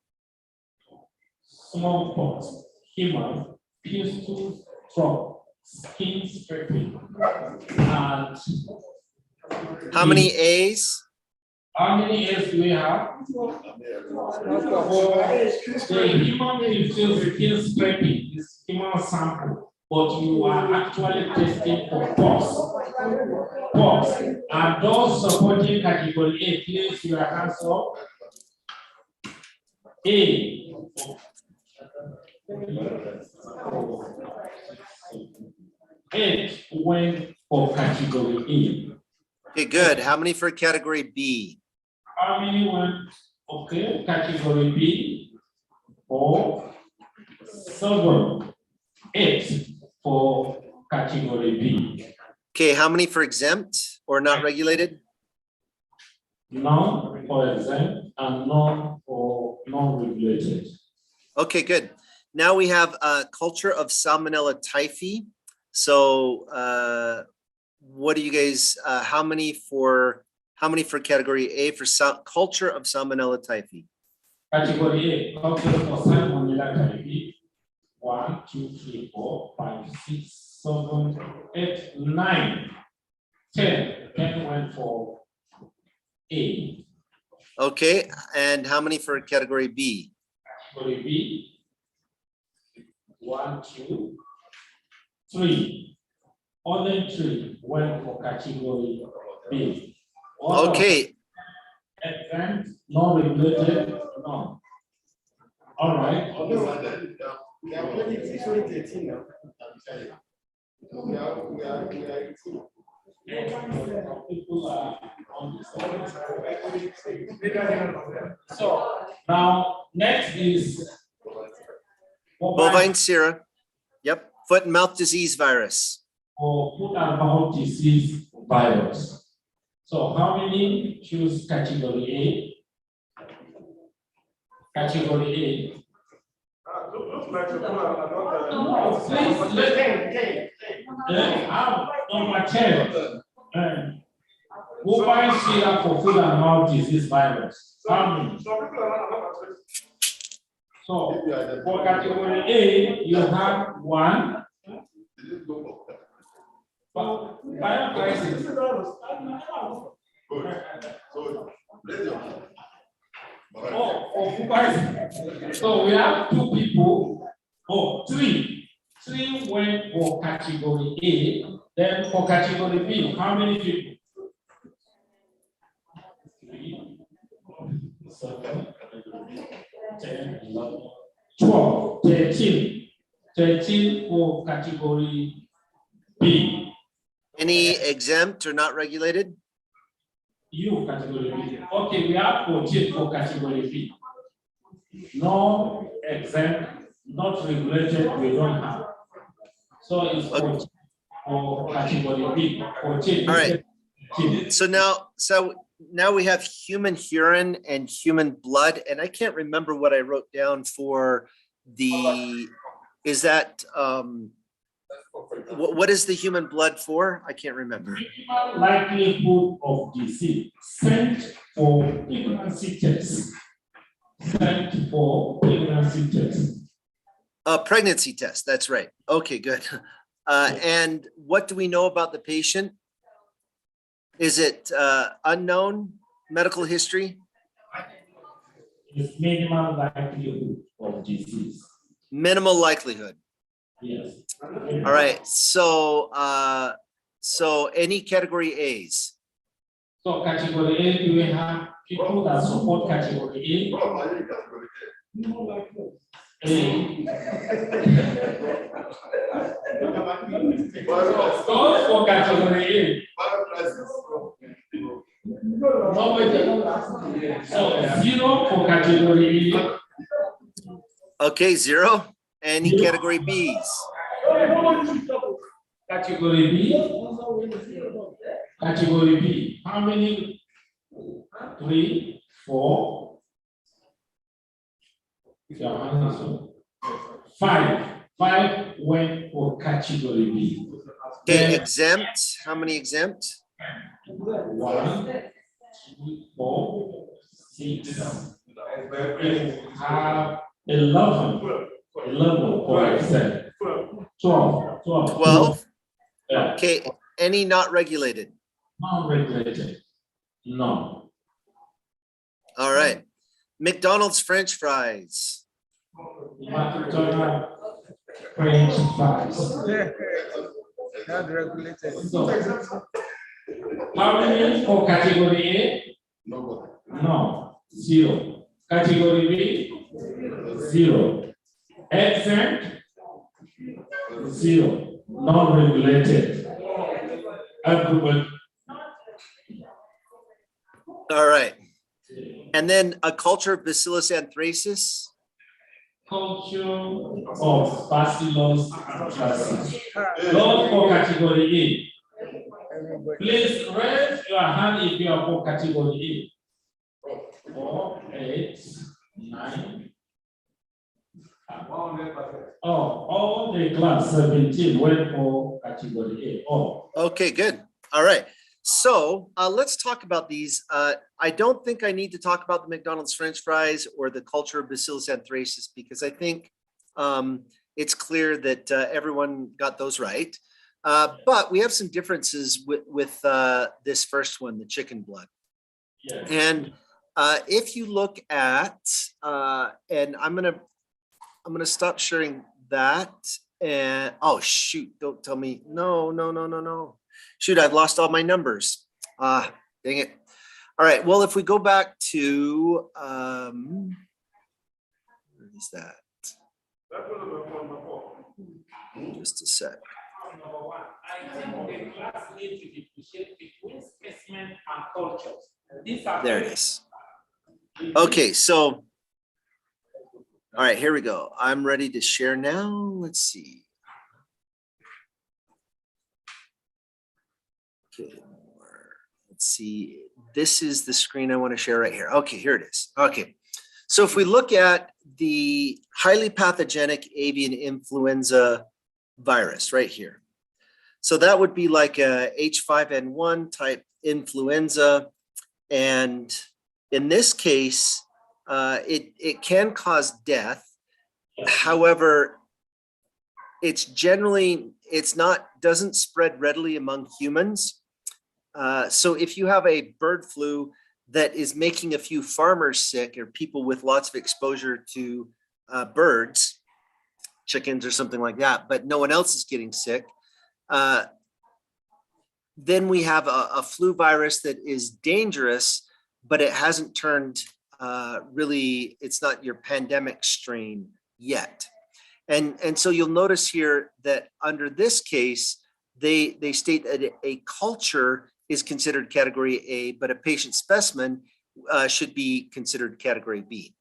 Smallpox, human, pustule from skin scraping. And How many A's? how many A's do we have? The human pustule skin scraping is human sample, but you are actually testing for pox. And those supporting category A, please your hands up. A. 8 went for category A. Okay, good. How many for category B? How many went? Okay, category B. 4, 7, 8 for category B. Okay, how many for exempt or not regulated? None for exempt and none for non-regulated. Okay, good. Now we have a culture of Salmonella Typhi. So what do you guys, how many for category A for culture of Salmonella Typhi? Category A, culture for Salmonella Typhi. 1, 2, 3, 4, 5, 6, 7, 8, 9, 10. 10 went for A. Okay, and how many for category B? Category B, 1, 2, 3. Only 3 went for category B. All Okay, exempt, non-regulated, no. All right. People are on this. So now next is bovine sera. Yep, foot and mouth disease virus. or foot and mouth disease virus. So how many choose category A? Category A. No, please let have number 10. Bovine sera for foot and mouth disease virus. How many? So for category A, you have 1. But biocrisis. So we have 2 people. 3. 3 went for category A. Then for category B, how many people? 3, 7, 10, 11, 12, 13. 13 for category B. Any exempt or not regulated? You category B. Okay, we have 14 for category B. No exempt, not regulated, we don't have. So it's 14 for category B. 14. All right. So now we have human urine and human blood, and I can't remember what I wrote down for the, is that, what is the human blood for? I can't remember. Minimal likelihood of disease sent for pregnancy test. Sent for pregnancy test. Pregnancy test, that's right. Okay, good. And what do we know about the patient? Is it unknown medical history? It's minimal likelihood of disease. Minimal likelihood. Yes. All right. So so any category A's? So category A, do we have people that support category A? Those for category A. So 0 for category A. Okay, 0. Any category B's? Category B. Category B. How many? 3, 4. 5. 5 went for category B. Okay, exempt. How many exempt? 1, 2, 4, 6. We have 11. 11 for exempt. 12. 12. Yeah. Okay, any not regulated? Non-regulated. No. All right. McDonald's French fries. McDonald's French fries. Not regulated. So, how many for category A? No. 0. Category B? 0. Exempt? 0. Non-regulated. Everybody. All right. And then a culture of Bacillus Anthracis. Culture of Bacillus Anthracis. Those for category A. Please raise your hand if you are for category A. 4, 8, 9. All the class 17 went for category A. Okay, good. All right. So let's talk about these. I don't think I need to talk about the McDonald's French fries or the culture of Bacillus Anthracis because I think it's clear that everyone got those right. But we have some differences with this first one, the chicken blood. Yes. And if you look at, and I'm gonna stop sharing that. And oh shoot! Don't tell me. No. Shoot! I've lost all my numbers. Dang it! All right. Well, if we go back to where is that? Just a sec. Number one, I think the class needs to differentiate between specimen and cultures. These are There it is. Okay, so all right, here we go. I'm ready to share now. Let's see. Okay, let's see. This is the screen I want to share right here. Okay, here it is. Okay, so if we look at the highly pathogenic avian influenza virus right here. So that would be like a H5N1 type influenza. And in this case, it can cause death. However, doesn't spread readily among humans. So if you have a bird flu that is making a few farmers sick or people with lots of exposure to birds, chickens or something like that, but no one else is getting sick, then we have a flu virus that is dangerous, but it hasn't turned really, it's not your pandemic strain yet. And so you'll notice here that under this case, they state that a culture is considered category A, but a patient specimen should be considered category B.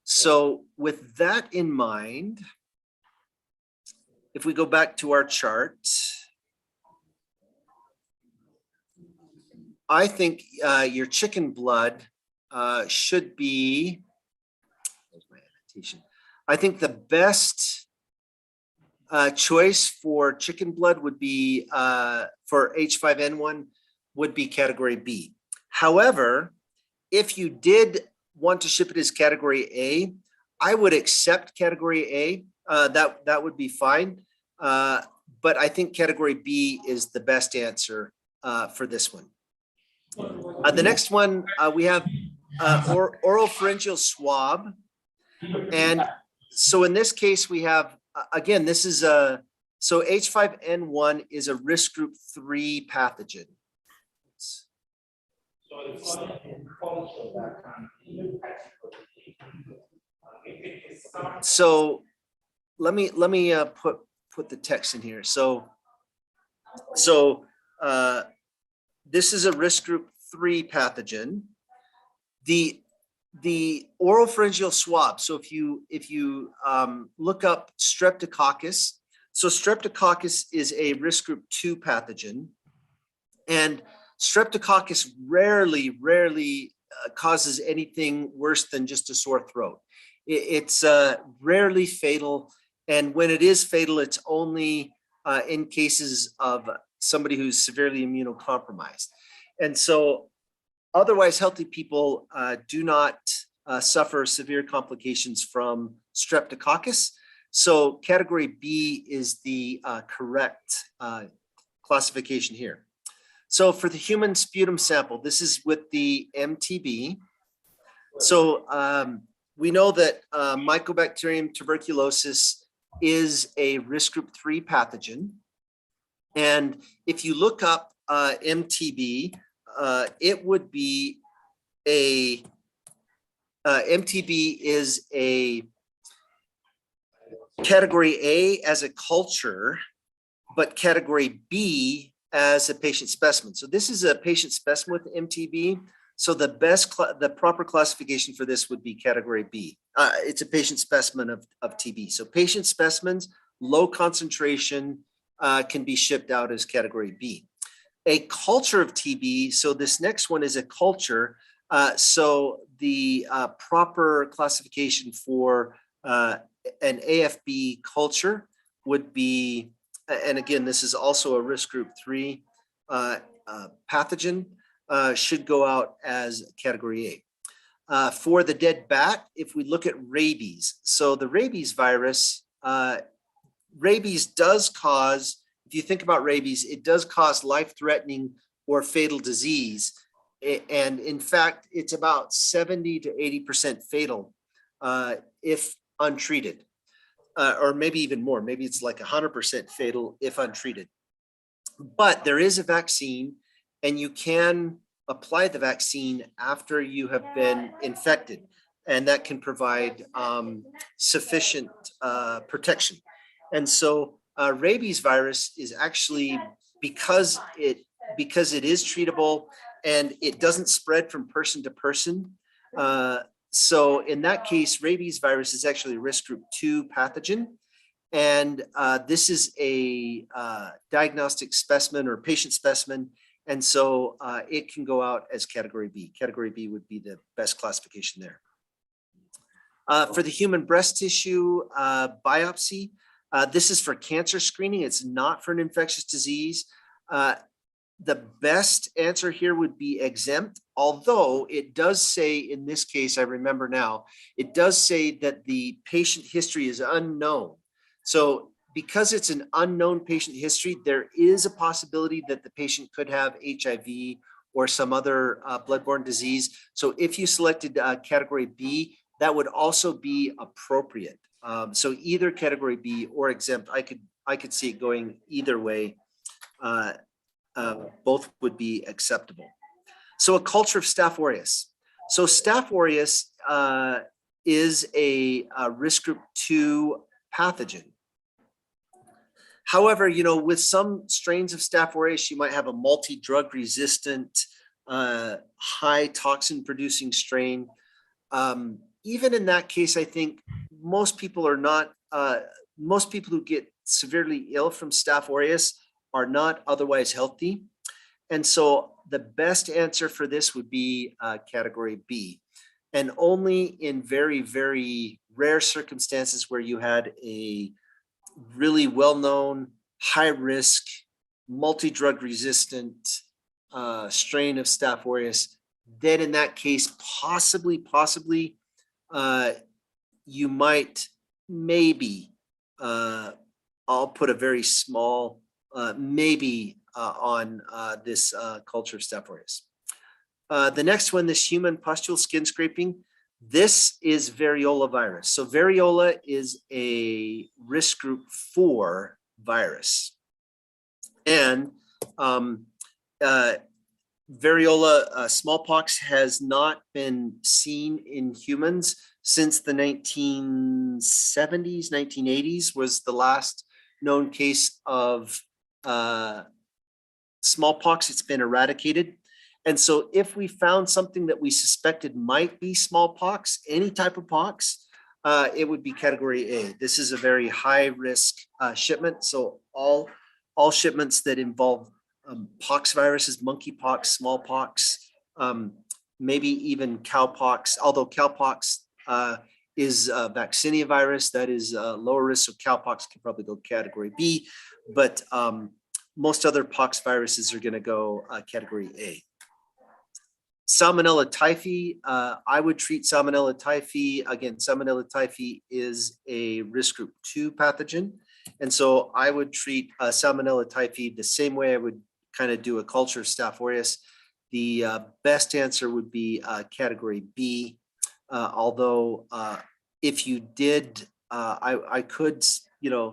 So with that in mind, if we go back to our chart, I think your chicken blood should be, there's my annotation. I think the best choice for chicken blood would be, for H5N1, would be category B. However, if you did want to ship it as category A, I would accept category A. That would be fine. But I think category B is the best answer for this one. The next one, we have Oropharyngeal Swab. And so in this case, we have, again, this is so H5N1 is a risk group 3 pathogen. So it's not in culture that can be So let me put the text in here. So this is a risk group 3 pathogen. The oropharyngeal swab. So if you look up Streptococcus, so Streptococcus is a risk group 2 pathogen, and Streptococcus rarely causes anything worse than just a sore throat. It's rarely fatal, and when it is fatal, it's only in cases of somebody who's severely immunocompromised. And so otherwise healthy people do not suffer severe complications from Streptococcus. So category B is the correct classification here. So for the human sputum sample, this is with the MTB. So we know that Mycobacterium tuberculosis is a risk group 3 pathogen. And if you look up MTB, it would be a, MTB is a category A as a culture, but category B as a patient specimen. So this is a patient specimen with MTB. So the proper classification for this would be category B. It's a patient specimen of TB. So patient specimens, low concentration, can be shipped out as category B. A culture of TB, so this next one is a culture. So the proper classification for an AFB culture would be, and again, this is also a risk group 3, pathogen should go out as category A. For the dead bat, if we look at rabies, so the rabies virus, rabies does cause, if you think about rabies, it does cause life-threatening or fatal disease. And in fact, it's about 70 to 80% fatal if untreated, or maybe even more. Maybe it's like 100% fatal if untreated. But there is a vaccine, and you can apply the vaccine after you have been infected, and that can provide sufficient protection. And so rabies virus is actually, because it is treatable and it doesn't spread from person to person. So in that case, rabies virus is actually a risk group 2 pathogen. And this is a diagnostic specimen or patient specimen. And so it can go out as category B. Category B would be the best classification there. For the human breast tissue biopsy, this is for cancer screening. It's not for an infectious disease. The best answer here would be exempt, although it does say in this case, I remember now, it does say that the patient history is unknown. So because it's an unknown patient history, there is a possibility that the patient could have HIV or some other bloodborne disease. So if you selected category B, that would also be appropriate. So either category B or exempt, I could see it going either way. Both would be acceptable. So a culture of Staph aureus. So Staph aureus is a risk group 2 pathogen. However, with some strains of Staph aureus, you might have a multi-drug resistant, high toxin producing strain. Even in that case, I think most people are not, most people who get severely ill from Staph aureus are not otherwise healthy. And so the best answer for this would be category B. And only in very, very rare circumstances where you had a really well-known, high-risk, multi-drug resistant strain of Staph aureus, then in that case, possibly, you might maybe, I'll put a very small maybe on this culture of Staph aureus. The next one, this human pustule skin scraping, this is Variola virus. So Variola is a risk group 4 virus. And Variola smallpox has not been seen in humans since the 1970s, 1980s was the last known case of smallpox. It's been eradicated. And so if we found something that we suspected might be smallpox, any type of pox, it would be category A. This is a very high risk shipment. So all shipments that involve pox viruses, monkeypox, smallpox, maybe even cowpox, although cowpox is vaccinia virus, that is lower risk, so cowpox can probably go category B, but most other pox viruses are going to go category A. Salmonella Typhi, I would treat Salmonella Typhi. Again, Salmonella Typhi is a risk group 2 pathogen. And so I would treat Salmonella Typhi the same way I would kind of do a culture of Staph aureus. The best answer would be category B. Although if you did, I could,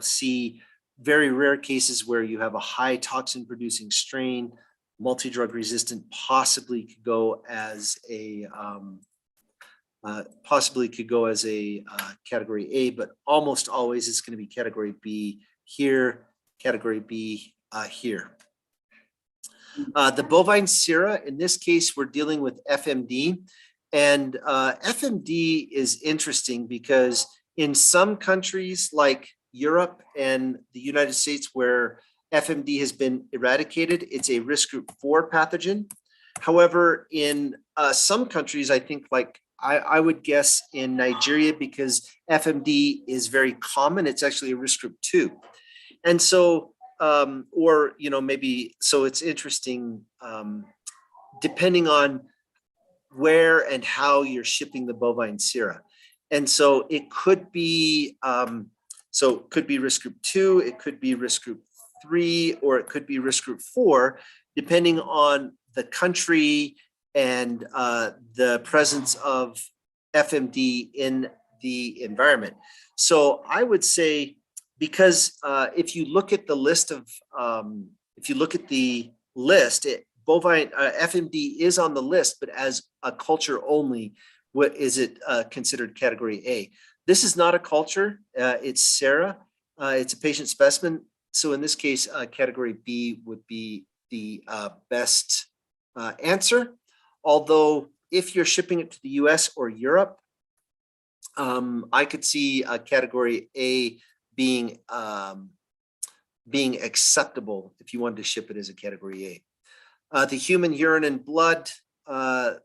see very rare cases where you have a high toxin producing strain, multi-drug resistant, possibly could go as a category A, but almost always it's going to be category B here, category B here. The bovine sera, in this case, we're dealing with FMD. And FMD is interesting because in some countries like Europe and the United States where FMD has been eradicated, it's a risk group 4 pathogen. However, in some countries, I think like I would guess in Nigeria, because FMD is very common, it's actually a risk group 2. And so or, maybe, so it's interesting, depending on where and how you're shipping the bovine sera. And so it could be, risk group 2, it could be risk group 3, or it could be risk group 4, depending on the country and the presence of FMD in the environment. So I would say, because if you look at the list of, bovine FMD is on the list, but as a culture only, what is it considered category A? This is not a culture, it's sera, it's a patient specimen. So in this case, category B would be the best answer. Although if you're shipping it to the US or Europe, I could see category A being acceptable if you wanted to ship it as a category A. The human urine and blood, the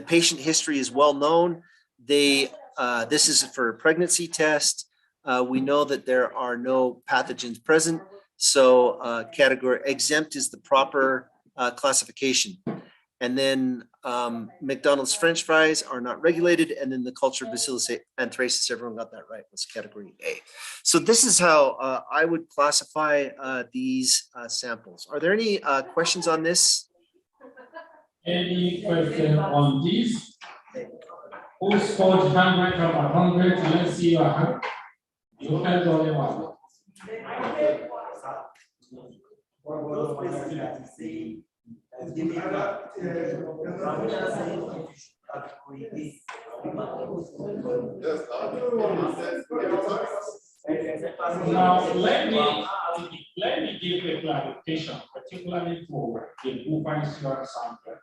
patient history is well known. This is for a pregnancy test. We know that there are no pathogens present, so category exempt is the proper classification. And then McDonald's French fries are not regulated. And then the culture of Bacillus Anthracis, everyone got that right, was category A. So this is how I would classify these samples. Are there any questions on this? Any question on this? Who scored 100 from 100? Let's see your hand. You can only one. Now, let me give a clarification, particularly for the bovine sera sample.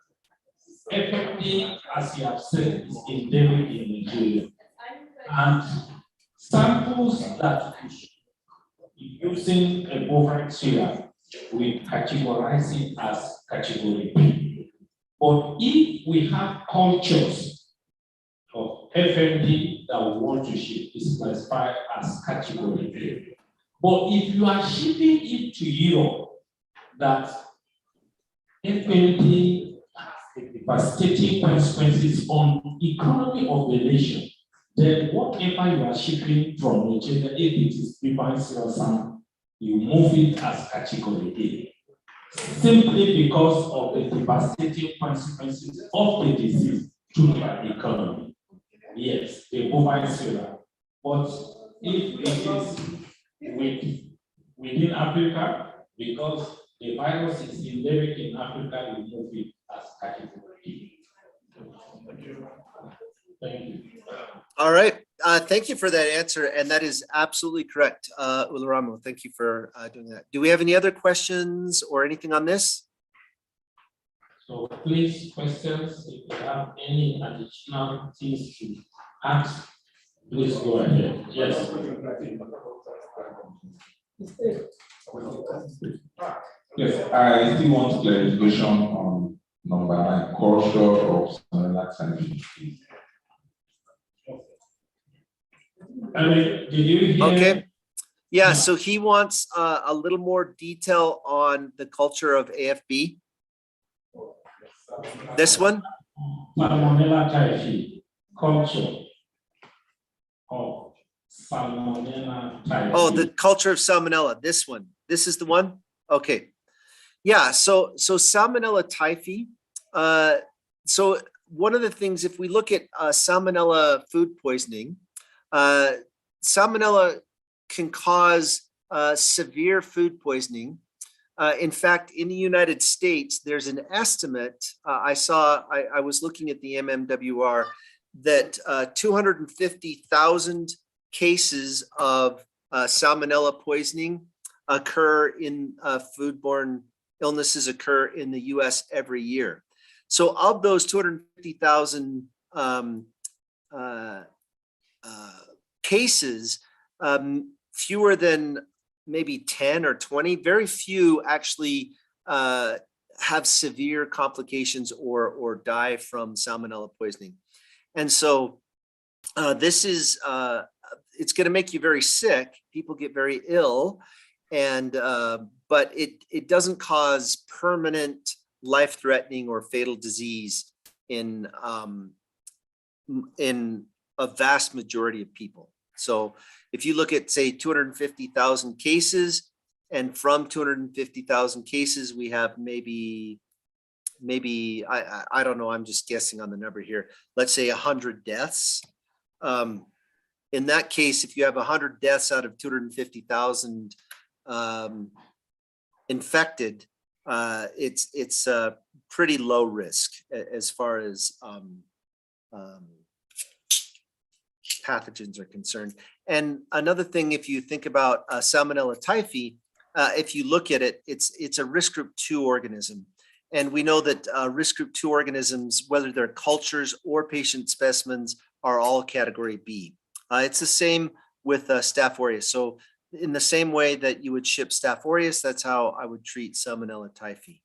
FMD, as you have said, is endemic in Nigeria, and samples that using a bovine sera, we categorize it as category B. But if we have cultures of FMD that we want to ship, is classified as category B. But if you are shipping it to Europe, that FMD has devastating consequences on economy of the nation, then whatever you are shipping from Nigeria, if it is bovine sera sample, you move it as category A, simply because of the devastating consequences of the disease to the economy. Yes, the bovine sera. But if it is within Africa, because the virus is endemic in Africa, you move it as category B. Thank you. All right. Thank you for that answer. And that is absolutely correct, Ularamo. Thank you for doing that. Do we have any other questions or anything on this? So please, questions, if you have any additional things to ask, please go ahead. Yes. Yes, I still want clarification on number 9, culture of Salmonella Typhi. I mean, did you hear? Okay. Yeah, so he wants a little more detail on the culture of AFB. This one? Salmonella Typhi, culture of Salmonella Typhi. Oh, the culture of Salmonella, this one. This is the one? Okay. Yeah, so Salmonella Typhi. So one of the things, if we look at Salmonella food poisoning, Salmonella can cause severe food poisoning. In fact, in the United States, there's an estimate. I was looking at the MMWR that 250,000 cases of Salmonella poisoning occur in foodborne illnesses occur in the US every year. So of those 250,000 cases, fewer than maybe 10 or 20, very few actually have severe complications or die from Salmonella poisoning. And so this is, it's going to make you very sick. People get very ill. and but it doesn't cause permanent, life-threatening, or fatal disease in a vast majority of people. So if you look at, say, 250,000 cases, and from 250,000 cases, we have maybe I don't know, I'm just guessing on the number here. Let's say 100 deaths. In that case, if you have 100 deaths out of 250,000 infected, it's a pretty low risk as far as pathogens are concerned. And another thing, if you think about Salmonella Typhi, if you look at it, it's a risk group 2 organism. And we know that risk group 2 organisms, whether they're cultures or patient specimens, are all category B. It's the same with Staph aureus. So in the same way that you would ship Staph aureus, that's how I would treat Salmonella Typhi.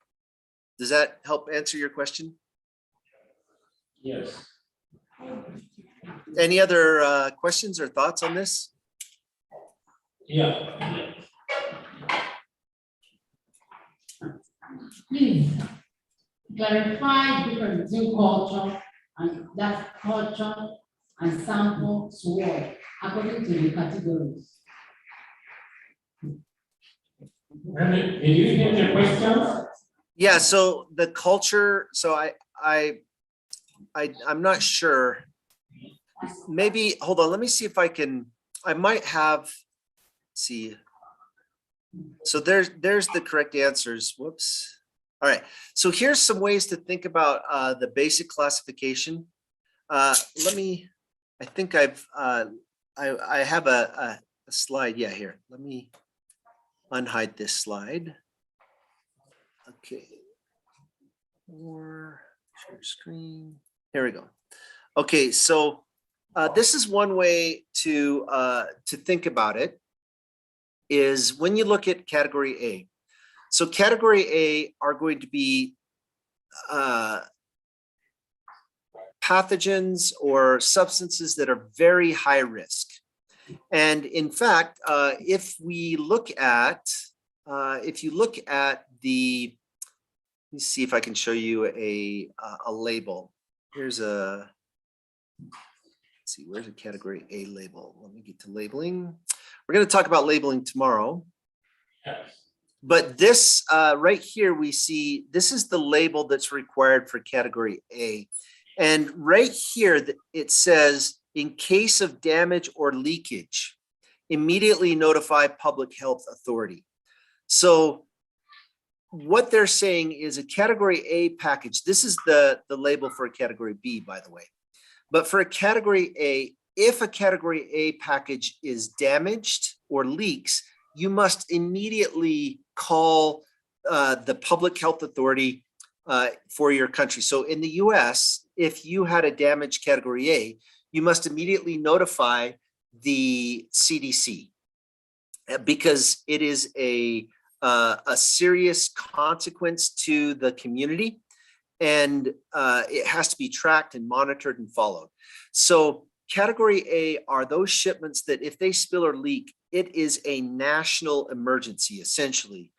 Does that help answer your question? Yes. Any other questions or thoughts on this? Yeah. Please clarify difference between culture and that culture and sample swab according to the categories. Did you get the questions? Yeah, so the culture, so I'm not sure. Maybe, hold on, let me see if I can, I might have, let's see. So there's the correct answers. Whoops. All right, so here's some ways to think about the basic classification. Let me, I think I have a slide. Yeah, here, let me unhide this slide. Okay, or share screen. Here we go. Okay, so this is one way to think about it, is when you look at category A. So category A are going to be pathogens or substances that are very high risk. And in fact, if we look at, if you look at the, let me see if I can show you a label. Here's a, let's see, where's a category A label? Let me get to labeling. We're going to talk about labeling tomorrow. Yes. But this right here, we see this is the label that's required for category A. And right here, it says, in case of damage or leakage, immediately notify public health authority. So what they're saying is a category A package. This is the label for a category B, by the way. But for a category A, if a category A package is damaged or leaks, you must immediately call the public health authority for your country. So in the US, if you had a damaged category A, you must immediately notify the CDC because it is a serious consequence to the community, and it has to be tracked and monitored and followed. So category A are those shipments that if they spill or leak, it is a national emergency, essentially.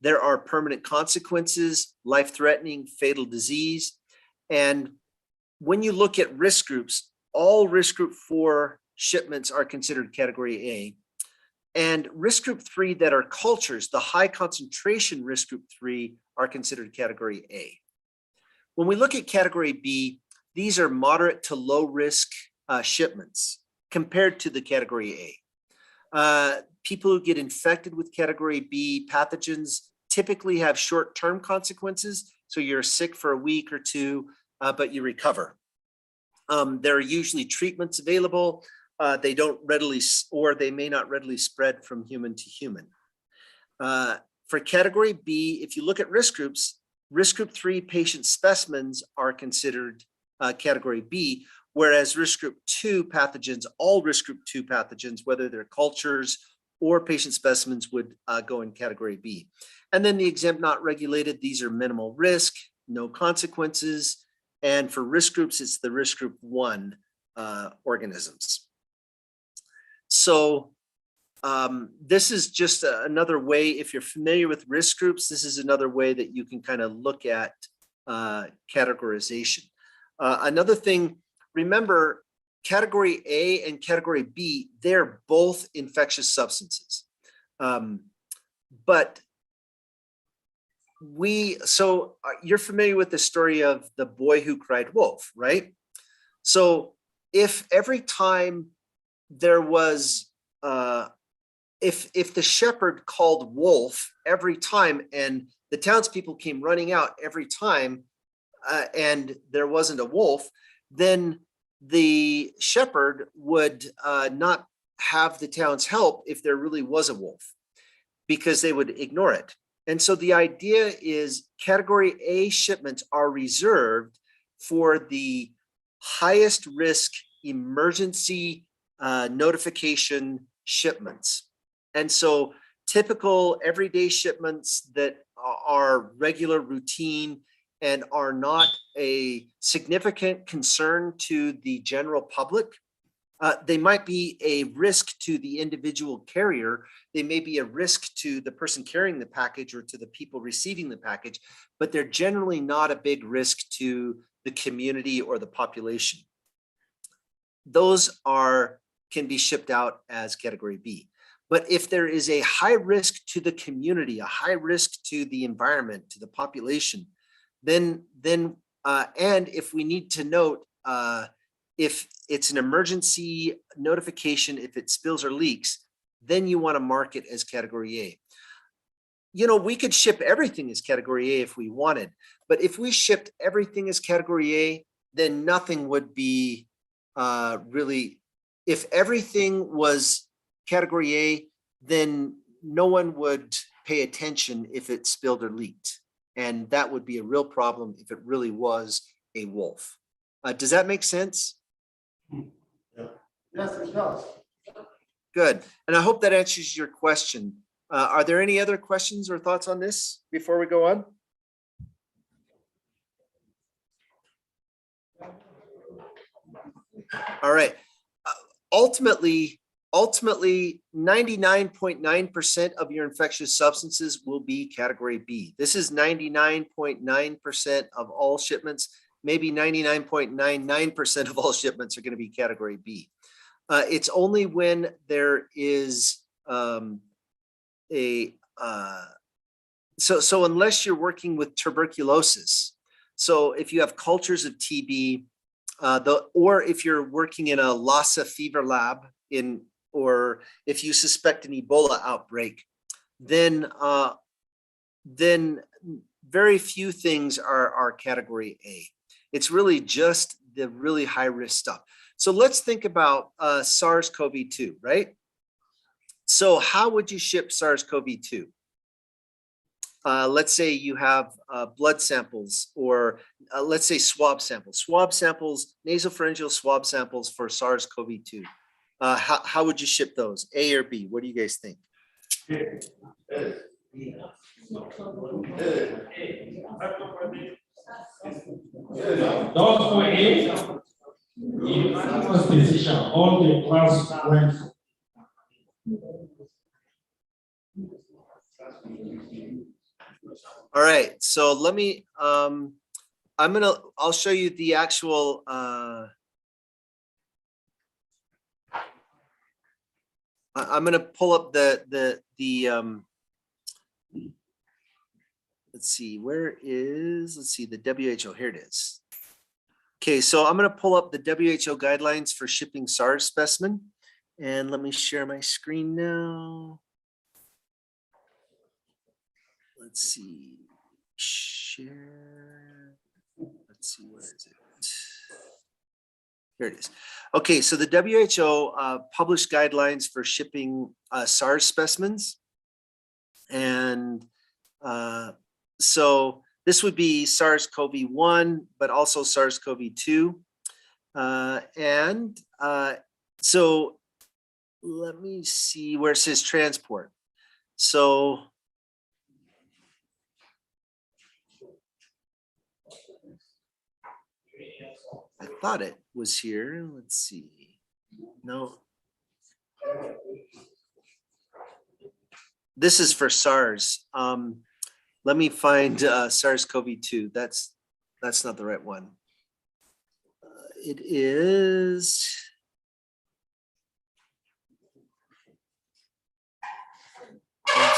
There are permanent consequences, life-threatening, fatal disease. And when you look at risk groups, all risk group 4 shipments are considered category A. And risk group 3 that are cultures, the high concentration risk group 3 are considered category A. When we look at category B, these are moderate to low risk shipments compared to the category A. People who get infected with category B pathogens typically have short-term consequences. So you're sick for a week or 2, but you recover. There are usually treatments available. They don't readily, or they may not readily spread from human to human. For category B, if you look at risk groups, risk group 3 patient specimens are considered category B, whereas risk group 2 pathogens, all risk group 2 pathogens, whether they're cultures or patient specimens, would go in category B. And then the exempt not regulated, these are minimal risk, no consequences. And for risk groups, it's the risk group 1 organisms. So this is just another way, if you're familiar with risk groups, this is another way that you can kind of look at categorization. Another thing, remember, category A and category B, they're both infectious substances. But you're familiar with the story of the boy who cried wolf, right? So if every time there was, if the shepherd called wolf every time and the townspeople came running out every time and there wasn't a wolf, then the shepherd would not have the town's help if there really was a wolf, because they would ignore it. And so the idea is category A shipments are reserved for the highest risk emergency notification shipments. And so typical everyday shipments that are regular routine and are not a significant concern to the general public. They might be a risk to the individual carrier. They may be a risk to the person carrying the package or to the people receiving the package, but they're generally not a big risk to the community or the population. Those can be shipped out as category B. But if there is a high risk to the community, a high risk to the environment, to the population, then and if we need to note, if it's an emergency notification, if it spills or leaks, then you want to mark it as category A. You know, we could ship everything as category A if we wanted, but if we shipped everything as category A, then nothing would be really, if everything was category A, then no one would pay attention if it spilled or leaked. And that would be a real problem if it really was a wolf. Does that make sense? Yes, it does. Good. And I hope that answers your question. Are there any other questions or thoughts on this before we go on? All right. Ultimately, 99.9% of your infectious substances will be category B. This is 99.9% of all shipments. Maybe 99.99% of all shipments are going to be category B. It's only when there is so unless you're working with tuberculosis, so if you have cultures of TB, or if you're working in a Lassa fever lab or if you suspect an Ebola outbreak, then very few things are category A. It's really just the really high risk stuff. So let's think about SARS-CoV-2, right? So how would you ship SARS-CoV-2? Let's say you have blood samples, or let's say swab samples, nasopharyngeal swab samples for SARS-CoV-2. How would you ship those, A or B? What do you guys think? Those were in first decision, all the class went. All right, so let me, I'll show you the actual, I'm gonna pull up the let's see, let's see, the WHO, here it is. Okay, so I'm gonna pull up the WHO guidelines for shipping SARS specimen, and let me share my screen now. Let's see, share, let's see, where is it? Here it is. Okay, so the WHO published guidelines for shipping SARS specimens. And so this would be SARS-CoV-1, but also SARS-CoV-2. So let me see where it says transport. So I thought it was here. Let's see. No. This is for SARS. Let me find SARS-CoV-2. That's not the right one. It is.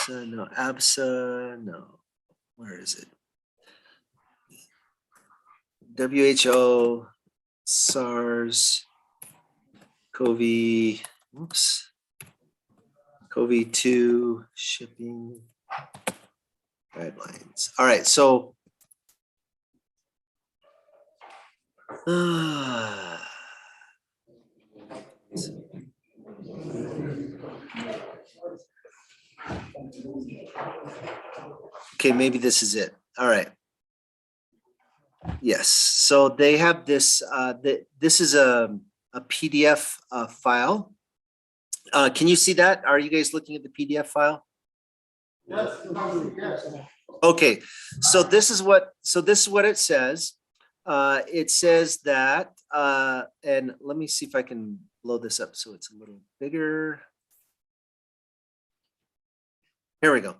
ABSA, no. Where is it? WHO, SARS, CoV-2 shipping guidelines. All right, so okay, maybe this is it. All right. Yes, so they have this, this is a PDF file. Can you see that? Are you guys looking at the PDF file? Yes. Yes. Okay, so this is what it says. It says that, and let me see if I can blow this up so it's a little bigger. Here we go.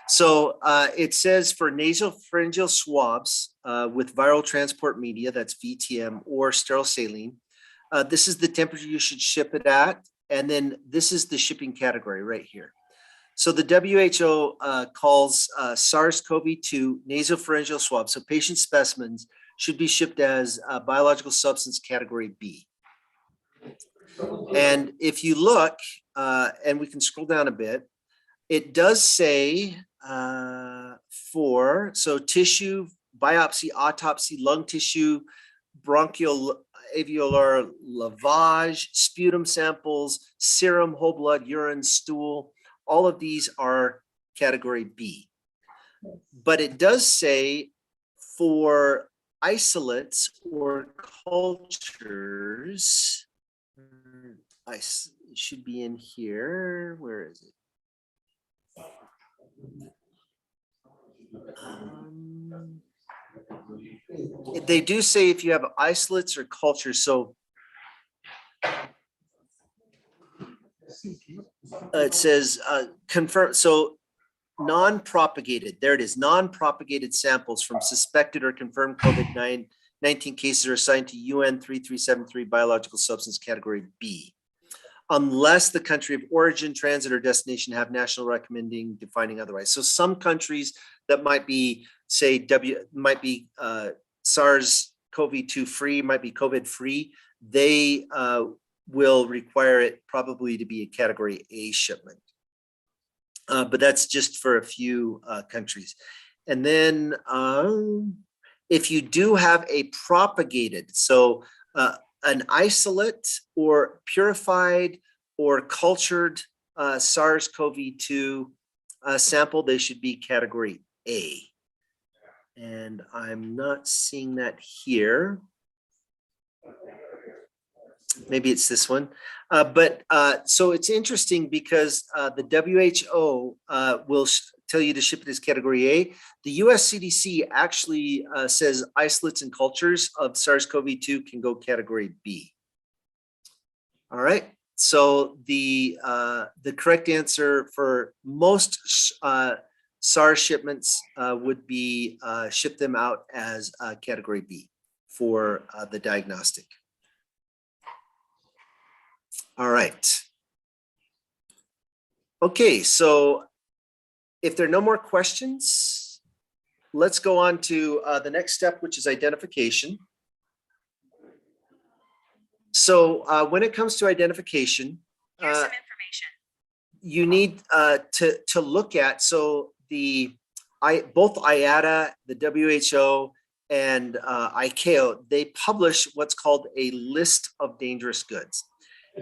So it says for nasopharyngeal swabs with viral transport media, that's VTM or sterile saline, this is the temperature you should ship it at. And then this is the shipping category right here. So the WHO calls SARS-CoV-2 nasopharyngeal swabs. So patient specimens should be shipped as biological substance category B. And if you look, and we can scroll down a bit, it does say so tissue, biopsy, autopsy, lung tissue, bronchial alveolar lavage, sputum samples, serum, whole blood, urine, stool, all of these are category B. But it does say for isolates or cultures, it should be in here. Where is it? They do say if you have isolates or cultures, so it says confirm, so non-propagated, there it is, non-propagated samples from suspected or confirmed COVID-19 cases are assigned to UN 3373 biological substance category B, unless the country of origin, transit, or destination have national recommending defining otherwise. So some countries that might be, say, SARS-CoV-2 free, might be COVID free, they will require it probably to be a category A shipment. But that's just for a few countries. And then if you do have a propagated, so an isolate or purified or cultured SARS-CoV-2 sample, they should be category A. And I'm not seeing that here. Maybe it's this one. So it's interesting because the WHO will tell you to ship it as category A. The US CDC actually says isolates and cultures of SARS-CoV-2 can go category B. All right. So the correct answer for most SARS shipments would be ship them out as category B for the diagnostic. All right. Okay, so if there are no more questions, let's go on to the next step, which is identification. So when it comes to identification, here's some information. You need to look at, so both IATA, the WHO, and ICAO, they publish what's called a list of dangerous goods.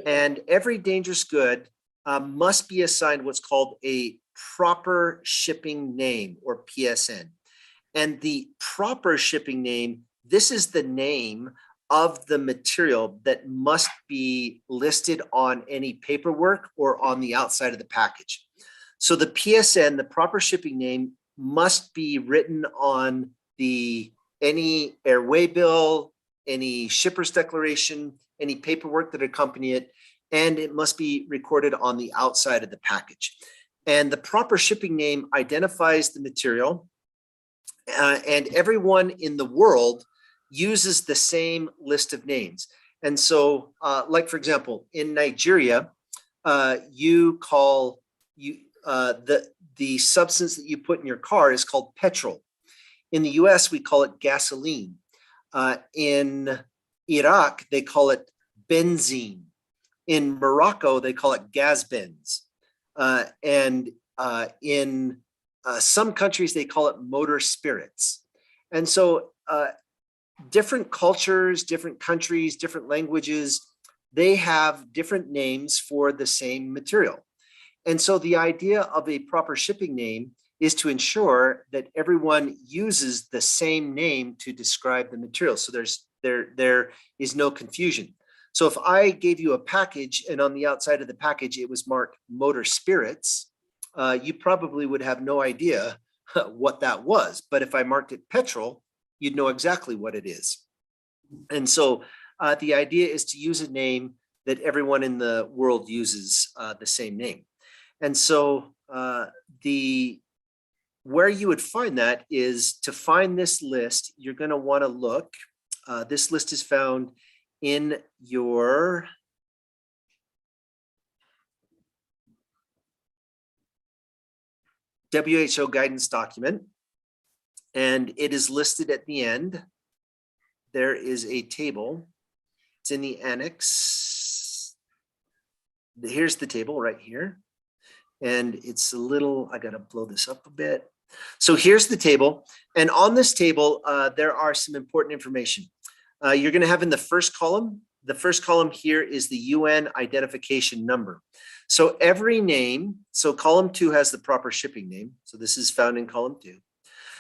And every dangerous good must be assigned what's called a proper shipping name, or PSN. And the proper shipping name, this is the name of the material that must be listed on any paperwork or on the outside of the package. So the PSN, the proper shipping name, must be written on any airway bill, any shipper's declaration, any paperwork that accompany it, and it must be recorded on the outside of the package. And the proper shipping name identifies the material, and everyone in the world uses the same list of names. And so, like for example, in Nigeria, you call the substance that you put in your car is called petrol. In the US, we call it gasoline. In Iraq, they call it benzene. In Morocco, they call it gazbens. And in some countries, they call it motor spirits. And so different cultures, different countries, different languages, they have different names for the same material. And so the idea of a proper shipping name is to ensure that everyone uses the same name to describe the material. So there is no confusion. So if I gave you a package and on the outside of the package, it was marked motor spirits, you probably would have no idea what that was. But if I marked it petrol, you'd know exactly what it is. And so the idea is to use a name that everyone in the world uses the same name. And so where you would find that is to find this list, you're going to want to look. This list is found in your WHO guidance document, and it is listed at the end. There is a table. It's in the annex. Here's the table right here. And it's a little, I got to blow this up a bit. So here's the table. And on this table, there are some important information. You're going to have in the first column here is the UN identification number. So every name, so column 2 has the proper shipping name. So this is found in column 2.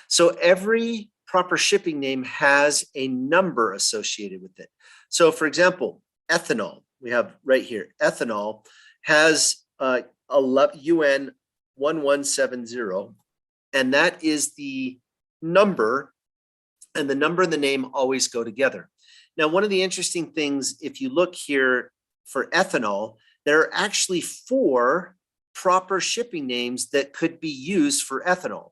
So every proper shipping name has a number associated with it. So for example, ethanol, we have right here, ethanol has a UN 1170, and that is the number, and the number and the name always go together. Now, one of the interesting things, if you look here for ethanol, there are actually 4 proper shipping names that could be used for ethanol.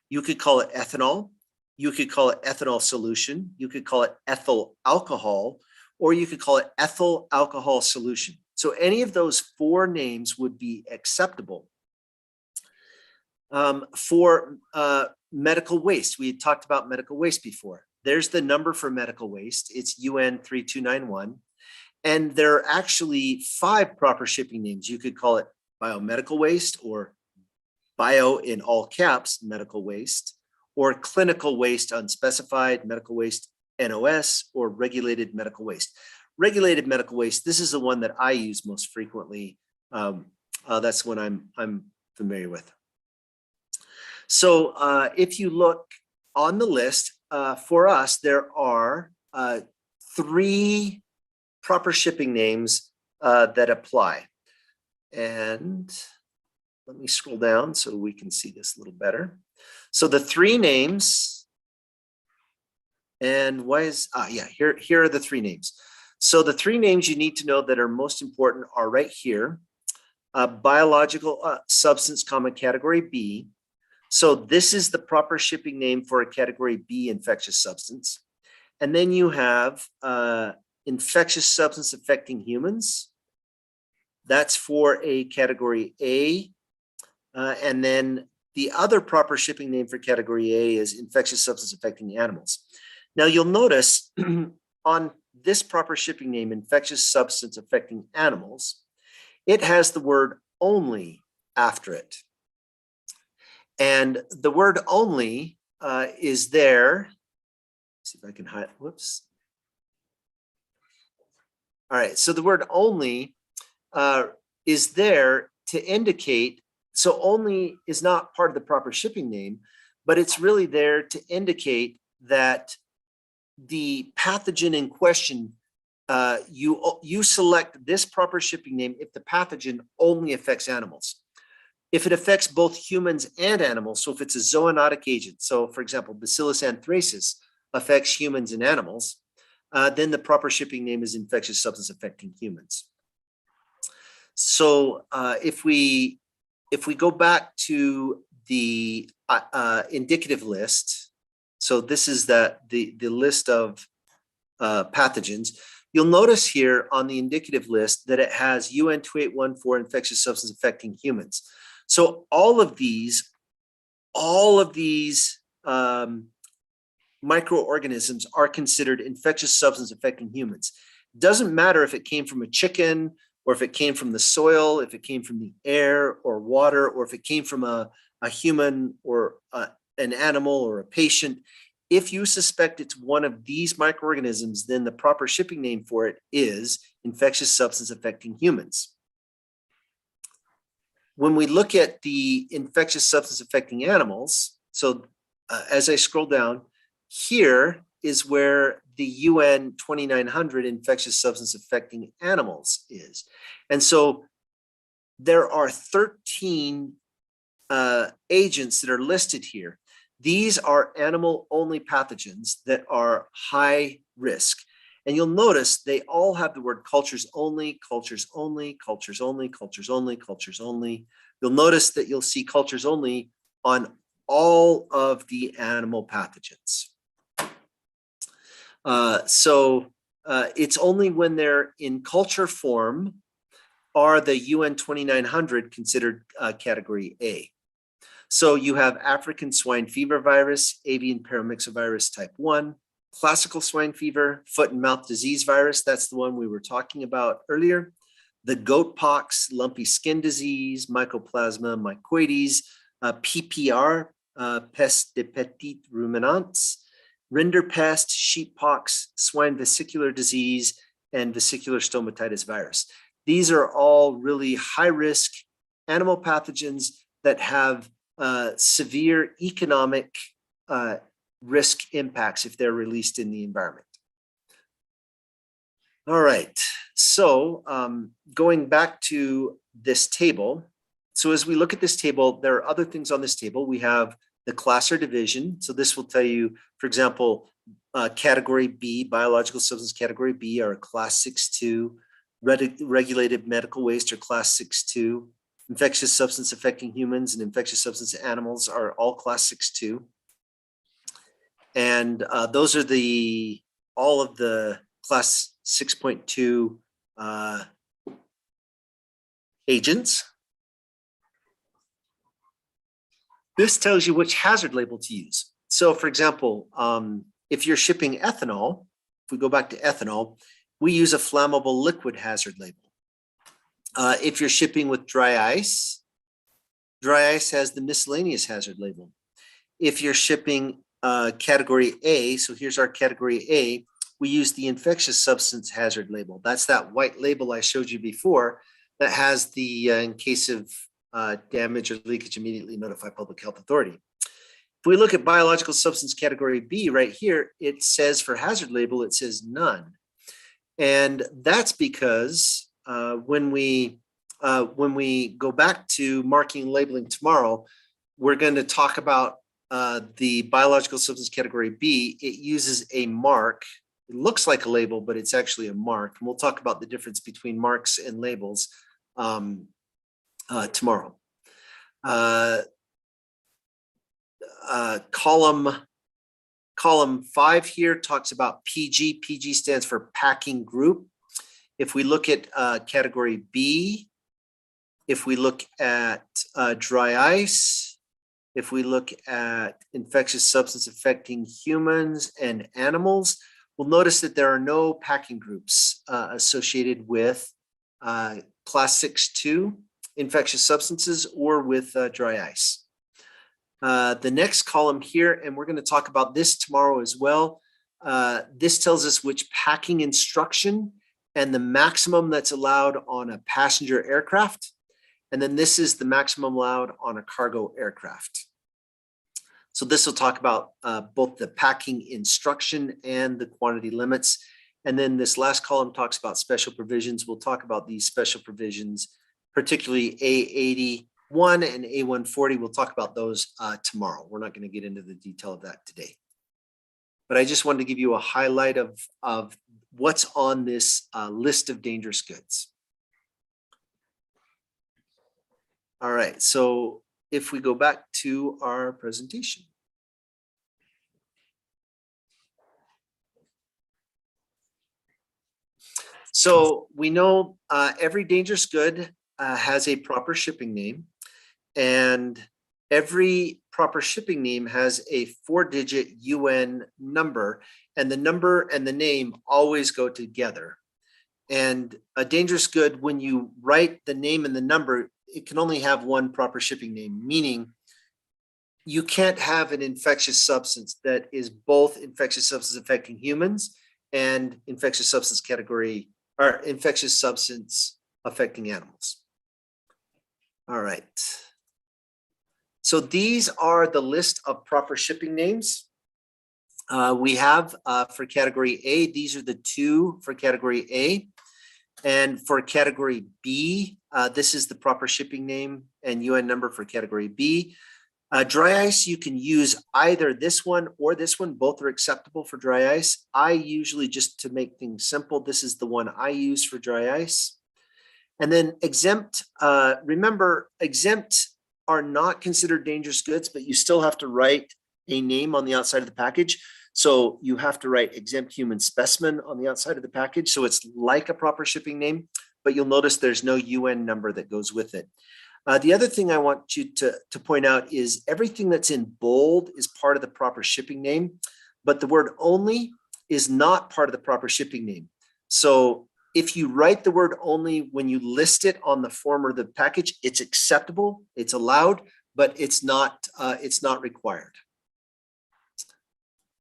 You could call it ethanol, you could call it ethanol solution, you could call it ethyl alcohol, or you could call it ethyl alcohol solution. So any of those 4 names would be acceptable. For medical waste, we had talked about medical waste before. There's the number for medical waste. It's UN 3291. And there are actually 5 proper shipping names. You could call it biomedical waste, or bio in all caps, medical waste, or clinical waste unspecified, medical waste, NOS, or regulated medical waste. Regulated medical waste, this is the one that I use most frequently. That's one I'm familiar with. So if you look on the list, for us, there are 3 proper shipping names that apply. And let me scroll down so we can see this a little better. So the 3 names, and why is, here are the 3 names. So the 3 names you need to know that are most important are right here. Biological substance, category B. So this is the proper shipping name for a category B infectious substance. And then you have infectious substance affecting humans. That's for a category A. And then the other proper shipping name for category A is infectious substance affecting animals. Now you'll notice on this proper shipping name, infectious substance affecting animals, it has the word only after it. And the word only is there. Let's see if I can hide, whoops. All right, so the word only is there to indicate, so only is not part of the proper shipping name, but it's really there to indicate that the pathogen in question, you select this proper shipping name if the pathogen only affects animals. If it affects both humans and animals, so if it's a zoonotic agent, so for example, Bacillus Anthracis affects humans and animals, then the proper shipping name is infectious substance affecting humans. So if we if we go back to the indicative list, so this is the list of pathogens, you'll notice here on the indicative list that it has UN 2814 infectious substance affecting humans. So all of these microorganisms are considered infectious substance affecting humans. Doesn't matter if it came from a chicken, or if it came from the soil, if it came from the air or water, or if it came from a human or an animal or a patient. If you suspect it's one of these microorganisms, then the proper shipping name for it is infectious substance affecting humans. When we look at the infectious substance affecting animals, so as I scroll down, here is where the UN 2900 infectious substance affecting animals is. And so there are 13 agents that are listed here. These are animal-only pathogens that are high risk. And you'll notice they all have the word cultures only, cultures only, cultures only, cultures only, cultures only. You'll notice that you'll see cultures only on all of the animal pathogens. It's only when they're in culture form are the UN 2900 considered category A. So you have African swine fever virus, avian paramyxovirus type 1, classical swine fever, foot and mouth disease virus, that's the one we were talking about earlier, the goat pox, lumpy skin disease, mycoplasma mycoides, PPR, peste des petits ruminants, rinderpest, sheep pox, swine vesicular disease, and vesicular stomatitis virus. These are all really high-risk animal pathogens that have severe economic risk impacts if they're released in the environment. All right, so going back to this table, so as we look at this table, there are other things on this table. We have the class or division. So this will tell you, for example, category B, biological substance category B are class 6.2, regulated medical waste are class 6.2, infectious substance affecting humans and infectious substance animals are all class 6.2. And those are all of the class 6.2 agents. This tells you which hazard label to use. So for example, if you're shipping ethanol, if we go back to ethanol, we use a flammable liquid hazard label. If you're shipping with dry ice has the miscellaneous hazard label. If you're shipping category A, so here's our category A, we use the infectious substance hazard label. That's that white label I showed you before that has the, in case of damage or leakage, immediately notify public health authority. If we look at biological substance category B right here, it says for hazard label, it says none. And that's because when we go back to marking and labeling tomorrow, we're going to talk about the biological substance category B. It uses a mark. It looks like a label, but it's actually a mark. And we'll talk about the difference between marks and labels tomorrow. Column 5 here talks about PG. PG stands for packing group. If we look at category B, if we look at dry ice, if we look at infectious substance affecting humans and animals, we'll notice that there are no packing groups associated with class 6.2 infectious substances or with dry ice. The next column here, and we're going to talk about this tomorrow as well. This tells us which packing instruction and the maximum that's allowed on a passenger aircraft. And then this is the maximum allowed on a cargo aircraft. So this will talk about both the packing instruction and the quantity limits. And then this last column talks about special provisions. We'll talk about these special provisions, particularly A81 and A140. We'll talk about those tomorrow. We're not going to get into the detail of that today. But I just wanted to give you a highlight of what's on this list of dangerous goods. All right, so if we go back to our presentation. So we know every dangerous good has a proper shipping name, and every proper shipping name has a 4-digit UN number, and the number and the name always go together. And a dangerous good, when you write the name and the number, it can only have one proper shipping name, meaning you can't have an infectious substance that is both infectious substance affecting humans and infectious substance category, or infectious substance affecting animals. All right. So these are the list of proper shipping names. We have for category A, these are the 2 for category A. And for category B, this is the proper shipping name and UN number for category B. Dry ice, you can use either this one or this one. Both are acceptable for dry ice. I usually, just to make things simple, this is the one I use for dry ice. And then exempt, remember, exempt are not considered dangerous goods, but you still have to write a name on the outside of the package. So you have to write exempt human specimen on the outside of the package. So it's like a proper shipping name, but you'll notice there's no UN number that goes with it. The other thing I want you to point out is everything that's in bold is part of the proper shipping name, but the word only is not part of the proper shipping name. So if you write the word only when you list it on the form or the package, it's acceptable, it's allowed, but it's not required.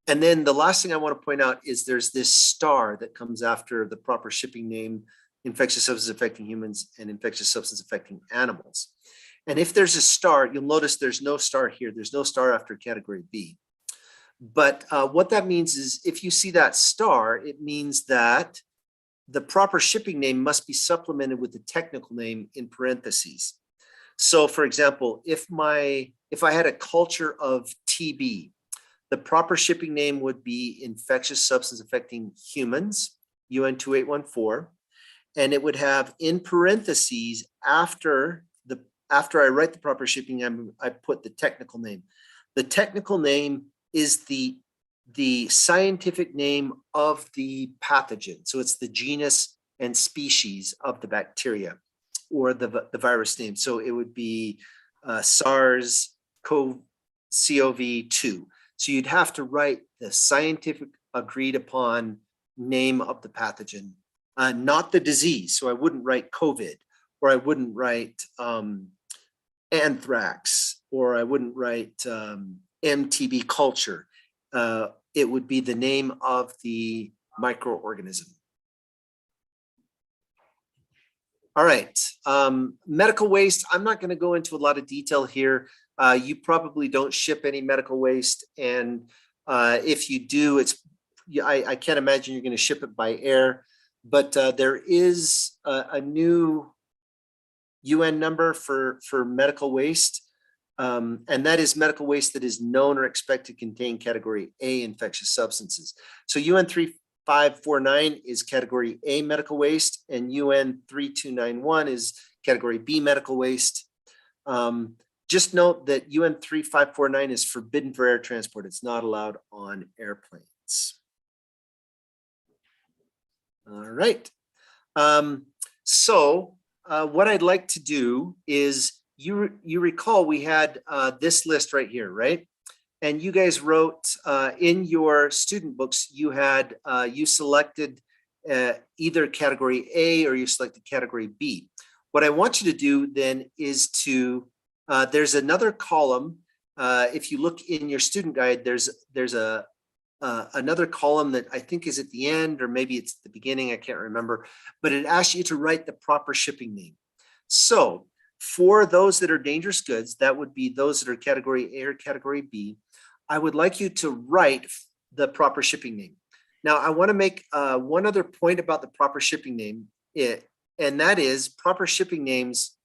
And then the last thing I want to point out is there's this star that comes after the proper shipping name, infectious substance affecting humans and infectious substance affecting animals. And if there's a star, you'll notice there's no star here. There's no star after category B. But what that means is if you see that star, it means that the proper shipping name must be supplemented with the technical name in parentheses. So for example, if I had a culture of TB, the proper shipping name would be infectious substance affecting humans, UN 2814, and it would have in parentheses after I write the proper shipping name, I put the technical name. The technical name is the scientific name of the pathogen. So it's the genus and species of the bacteria or the virus name. So it would be SARS-CoV-2. So you'd have to write the scientific agreed upon name of the pathogen, not the disease. So I wouldn't write COVID, or I wouldn't write anthrax, or I wouldn't write MTB culture. It would be the name of the microorganism. All right, medical waste. I'm not going to go into a lot of detail here. You probably don't ship any medical waste, and if you do, I can't imagine you're going to ship it by air. But there is a new UN number for medical waste, and that is medical waste that is known or expected to contain category A infectious substances. So UN 3549 is category A medical waste, and UN 3291 is category B medical waste. Just note that UN 3549 is forbidden for air transport. It's not allowed on airplanes. All right. So what I'd like to do is, you recall we had this list right here, right? And you guys wrote in your student books, you had you selected either category A or you selected category B. What I want you to do then is to there's another column. If you look in your student guide, there's another column that I think is at the end, or maybe it's the beginning, I can't remember, but it asks you to write the proper shipping name. So for those that are dangerous goods, that would be those that are category A or category B, I would like you to write the proper shipping name. Now, I want to make one other point about the proper shipping name, and that is proper shipping names,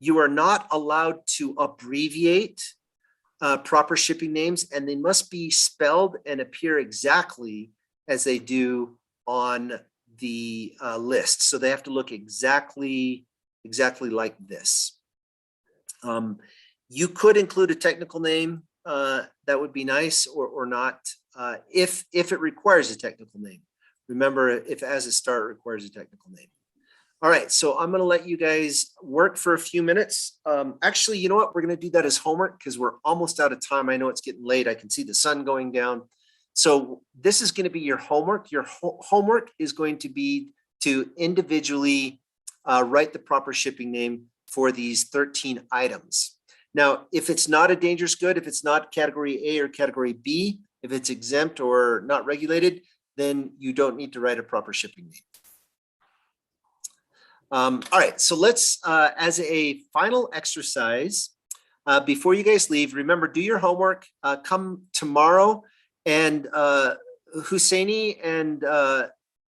you are not allowed to abbreviate proper shipping names, and they must be spelled and appear exactly as they do on the list. So they have to look exactly like this. You could include a technical name, that would be nice, or not, if it requires a technical name. Remember, if as a start requires a technical name. All right, so I'm gonna let you guys work for a few minutes. Actually, you know what? We're gonna do that as homework because we're almost out of time. I know it's getting late. I can see the sun going down. So this is gonna be your homework. Your homework is going to be to individually write the proper shipping name for these 13 items. Now, if it's not a dangerous good, if it's not category A or category B, if it's exempt or not regulated, then you don't need to write a proper shipping name. All right, so let's, as a final exercise, before you guys leave, remember, do your homework, come tomorrow, and Husseini and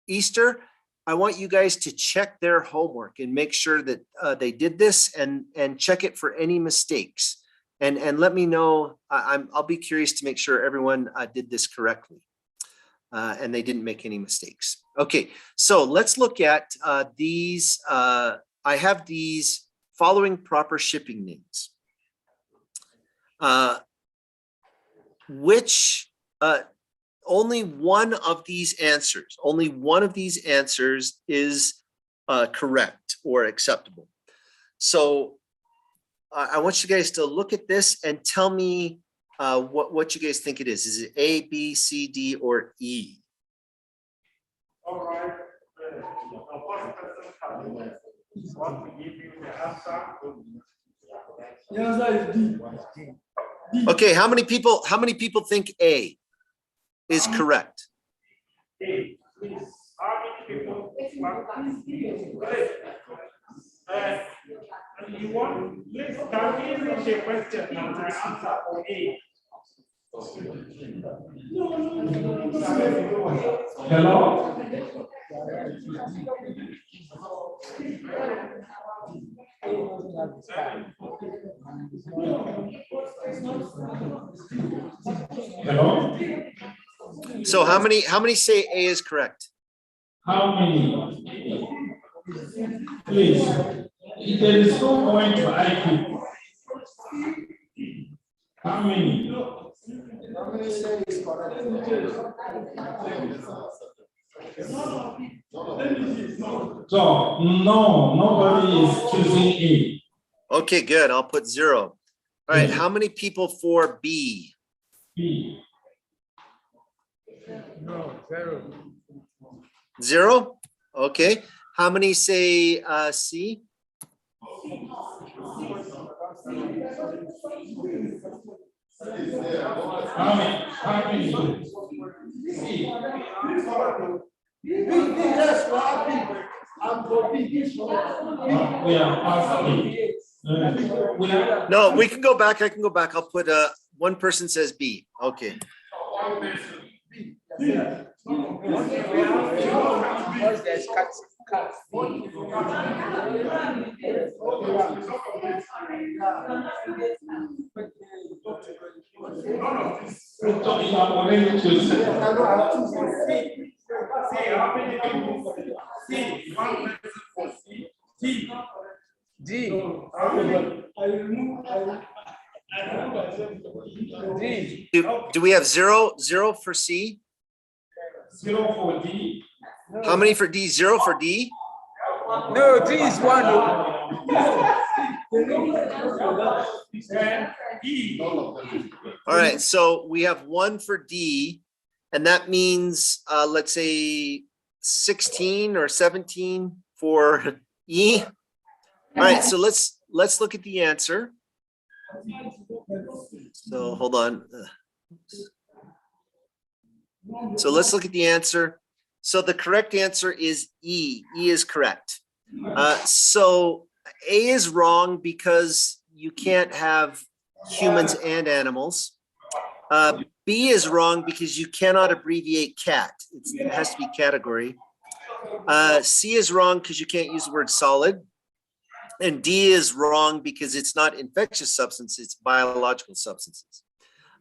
Easter, I want you guys to check their homework and make sure that they did this, and check it for any mistakes. And let me know. I'll be curious to make sure everyone did this correctly, and they didn't make any mistakes. Okay, so let's look at these. I have these following proper shipping names. Only one of these answers is correct or acceptable. So I want you guys to look at this and tell me what you guys think it is. Is it A, B, C, D, or E? All right. The first person want to give you the answer. The answer is D. Okay, how many people think A is correct? A, please. How many people want you want, please, can you read the question and the answer for A? Hello? Hello? So how many say A is correct? How many? Please, there is no point to IQ. How many? How many say is correct? So, no, nobody is choosing A. Okay, good. I'll put 0. All right, how many people for B? B. No, 0. 0? Okay. How many say C? How many? C. Yes, we are B. I'm for B. We are past B. We are No, we can go back. I can go back. I'll put one person says B. Okay. D. Do we have 0 for C? 0 for D. How many for D? 0 for D? No, D is 1. E. All right, so we have 1 for D, and that means let's say 16 or 17 for E. All right, so let's look at the answer. So hold on. So let's look at the answer. So the correct answer is E. E is correct. So A is wrong because you can't have humans and animals. B is wrong because you cannot abbreviate cat. It has to be category. C is wrong because you can't use the word solid. And D is wrong because it's not infectious substance, it's biological substances.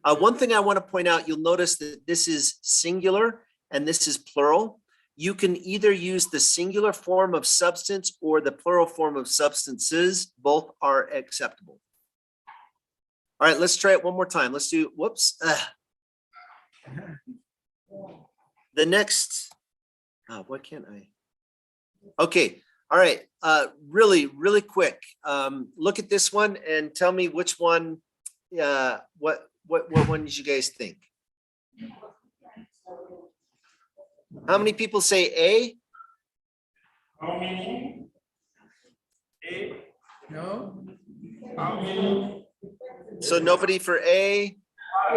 One thing I want to point out, you'll notice that this is singular and this is plural. You can either use the singular form of substance or the plural form of substances. Both are acceptable. All right, let's try it one more time. Let's do, whoops. The next, why can't I? Okay, all right, really quick. Look at this one and tell me which one, what one did you guys think? How many people say A? How many? A. No? How many? So nobody for A.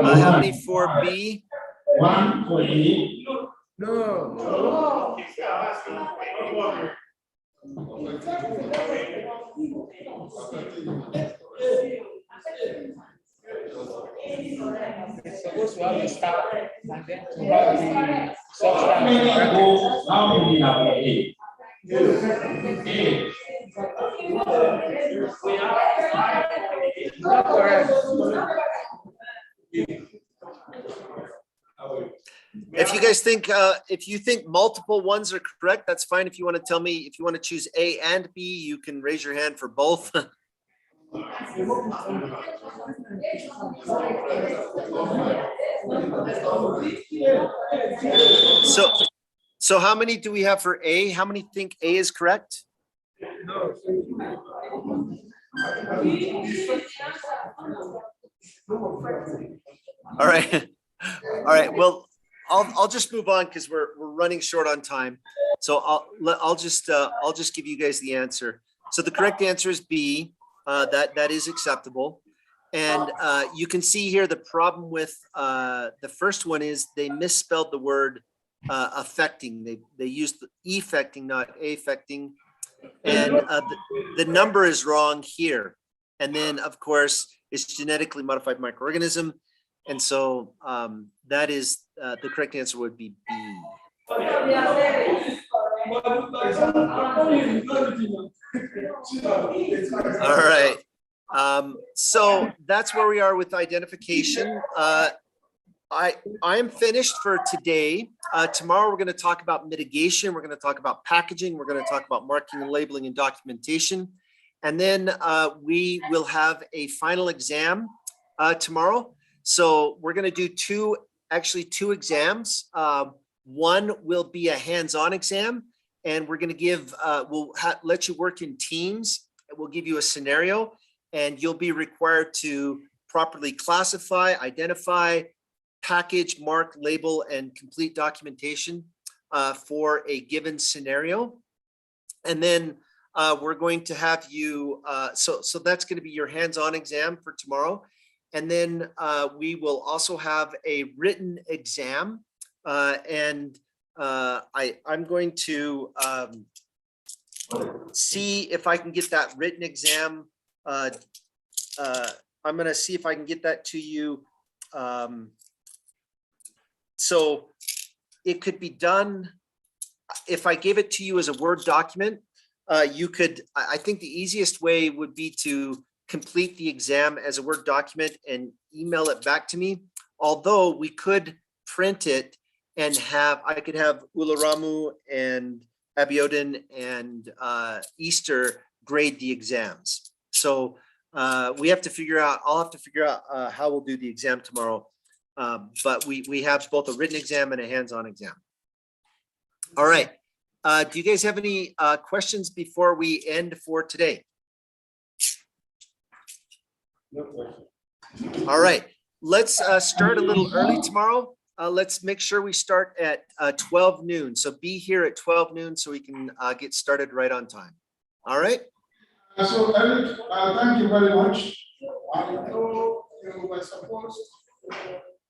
How many for B? One for A. No. It's supposed to have a start and then to have the How many substance. go? How many have A? A. Not correct. If you guys think, if you think multiple ones are correct, that's fine. If you want to tell me, if you want to choose A and B, you can raise your hand for both. So how many do we have for A? How many think A is correct? All right. All right. Well, I'll just move on because we're running short on time. So I'll just give you guys the answer. So the correct answer is B. That is acceptable. And you can see here the problem with the first one is they misspelled the word affecting. They used the effecting, not affecting. And the number is wrong here. And then, of course, it's genetically modified microorganism. And so that is the correct answer would be B. All right. So that's where we are with identification. I am finished for today. Tomorrow we're going to talk about mitigation. We're going to talk about packaging. We're going to talk about marking and labeling and documentation. And then we will have a final exam tomorrow. So we're going to do two exams. One will be a hands-on exam, and we're going to give, we'll let you work in teams. We'll give you a scenario, and you'll be required to properly classify, identify, package, mark, label, and complete documentation for a given scenario. And then we're going to have you, so that's going to be your hands-on exam for tomorrow. And then we will also have a written exam. I'm going to see if I can get that written exam. I'm going to see if I can get that to you. So it could be done, if I gave it to you as a Word document, you could, I think the easiest way would be to complete the exam as a Word document and email it back to me. Although we could print it and I could have Ularamu and Abiodun and Easter grade the exams. So we have to figure out, I'll have to figure out how we'll do the exam tomorrow. But we have both a written exam and a hands-on exam. All right. Do you guys have any questions before we end for today? No question. All right. Let's start a little early tomorrow. Let's make sure we start at 12 noon. So be here at 12 noon so we can get started right on time. All right. So Eric, thank you very much. I know you were supposed to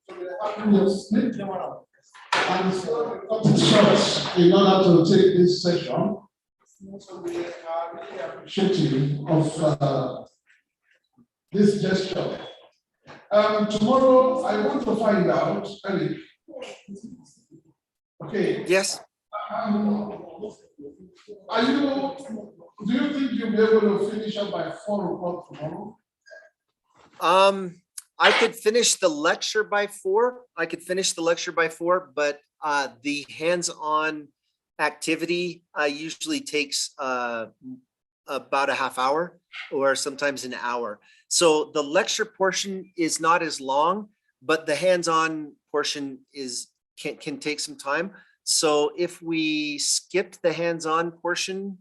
be having your snake tomorrow. And so we got it short in order to take this session. So we are really appreciative of this gesture. Tomorrow, I want to find out, Eric. Okay. Yes. Do you think you'll be able to finish up by 4 o'clock tomorrow? I could finish the lecture by 4. But the hands-on activity usually takes about a half hour or sometimes an hour. So the lecture portion is not as long, but the hands-on portion can take some time. So if we skipped the hands-on portion,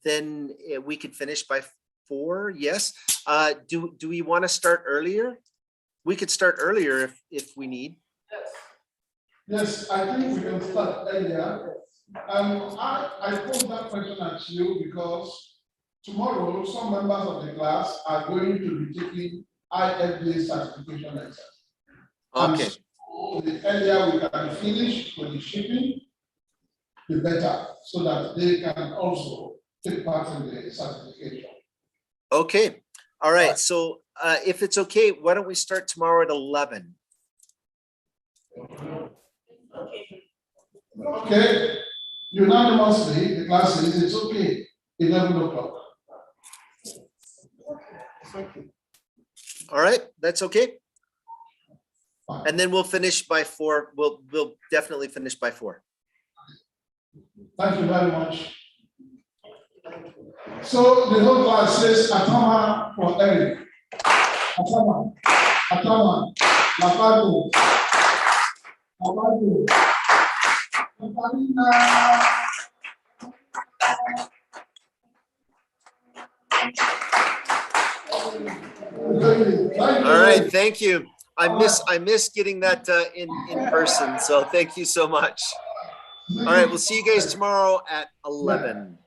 then we could finish by 4. Yes. Do we want to start earlier? We could start earlier if we need. Yes, I think we can start earlier. I pose that question at you because tomorrow some members of the class are going to be taking IFBA certification exam. Okay. And so the earlier we can finish with the shipping, the better, so that they can also take part in the certification. Okay. All right. So if it's okay, why don't we start tomorrow at 11? Okay. Unanimously, the class says it's okay. 11 o'clock. All right. That's okay. Fine. And then we'll finish by 4. We'll definitely finish by 4. Thank you very much. So the whole class says Atama for Eric. Atama, Atama, Lapado, Lapado, Lapadina. All right. Thank you. I miss getting that in person. So thank you so much. All right. We'll see you guys tomorrow at 11.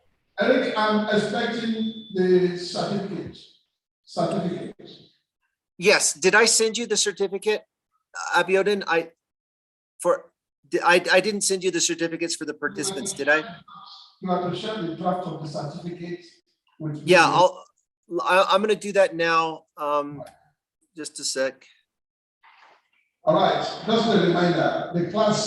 Eric, I'm expecting the certificate. Yes. Did I send you the certificate, Abiodun? I didn't send you the certificates for the participants, did I? You have to share the draft of the certificate with me. Yeah, I'm going to do that now. Just a sec. All right. Just a reminder, the class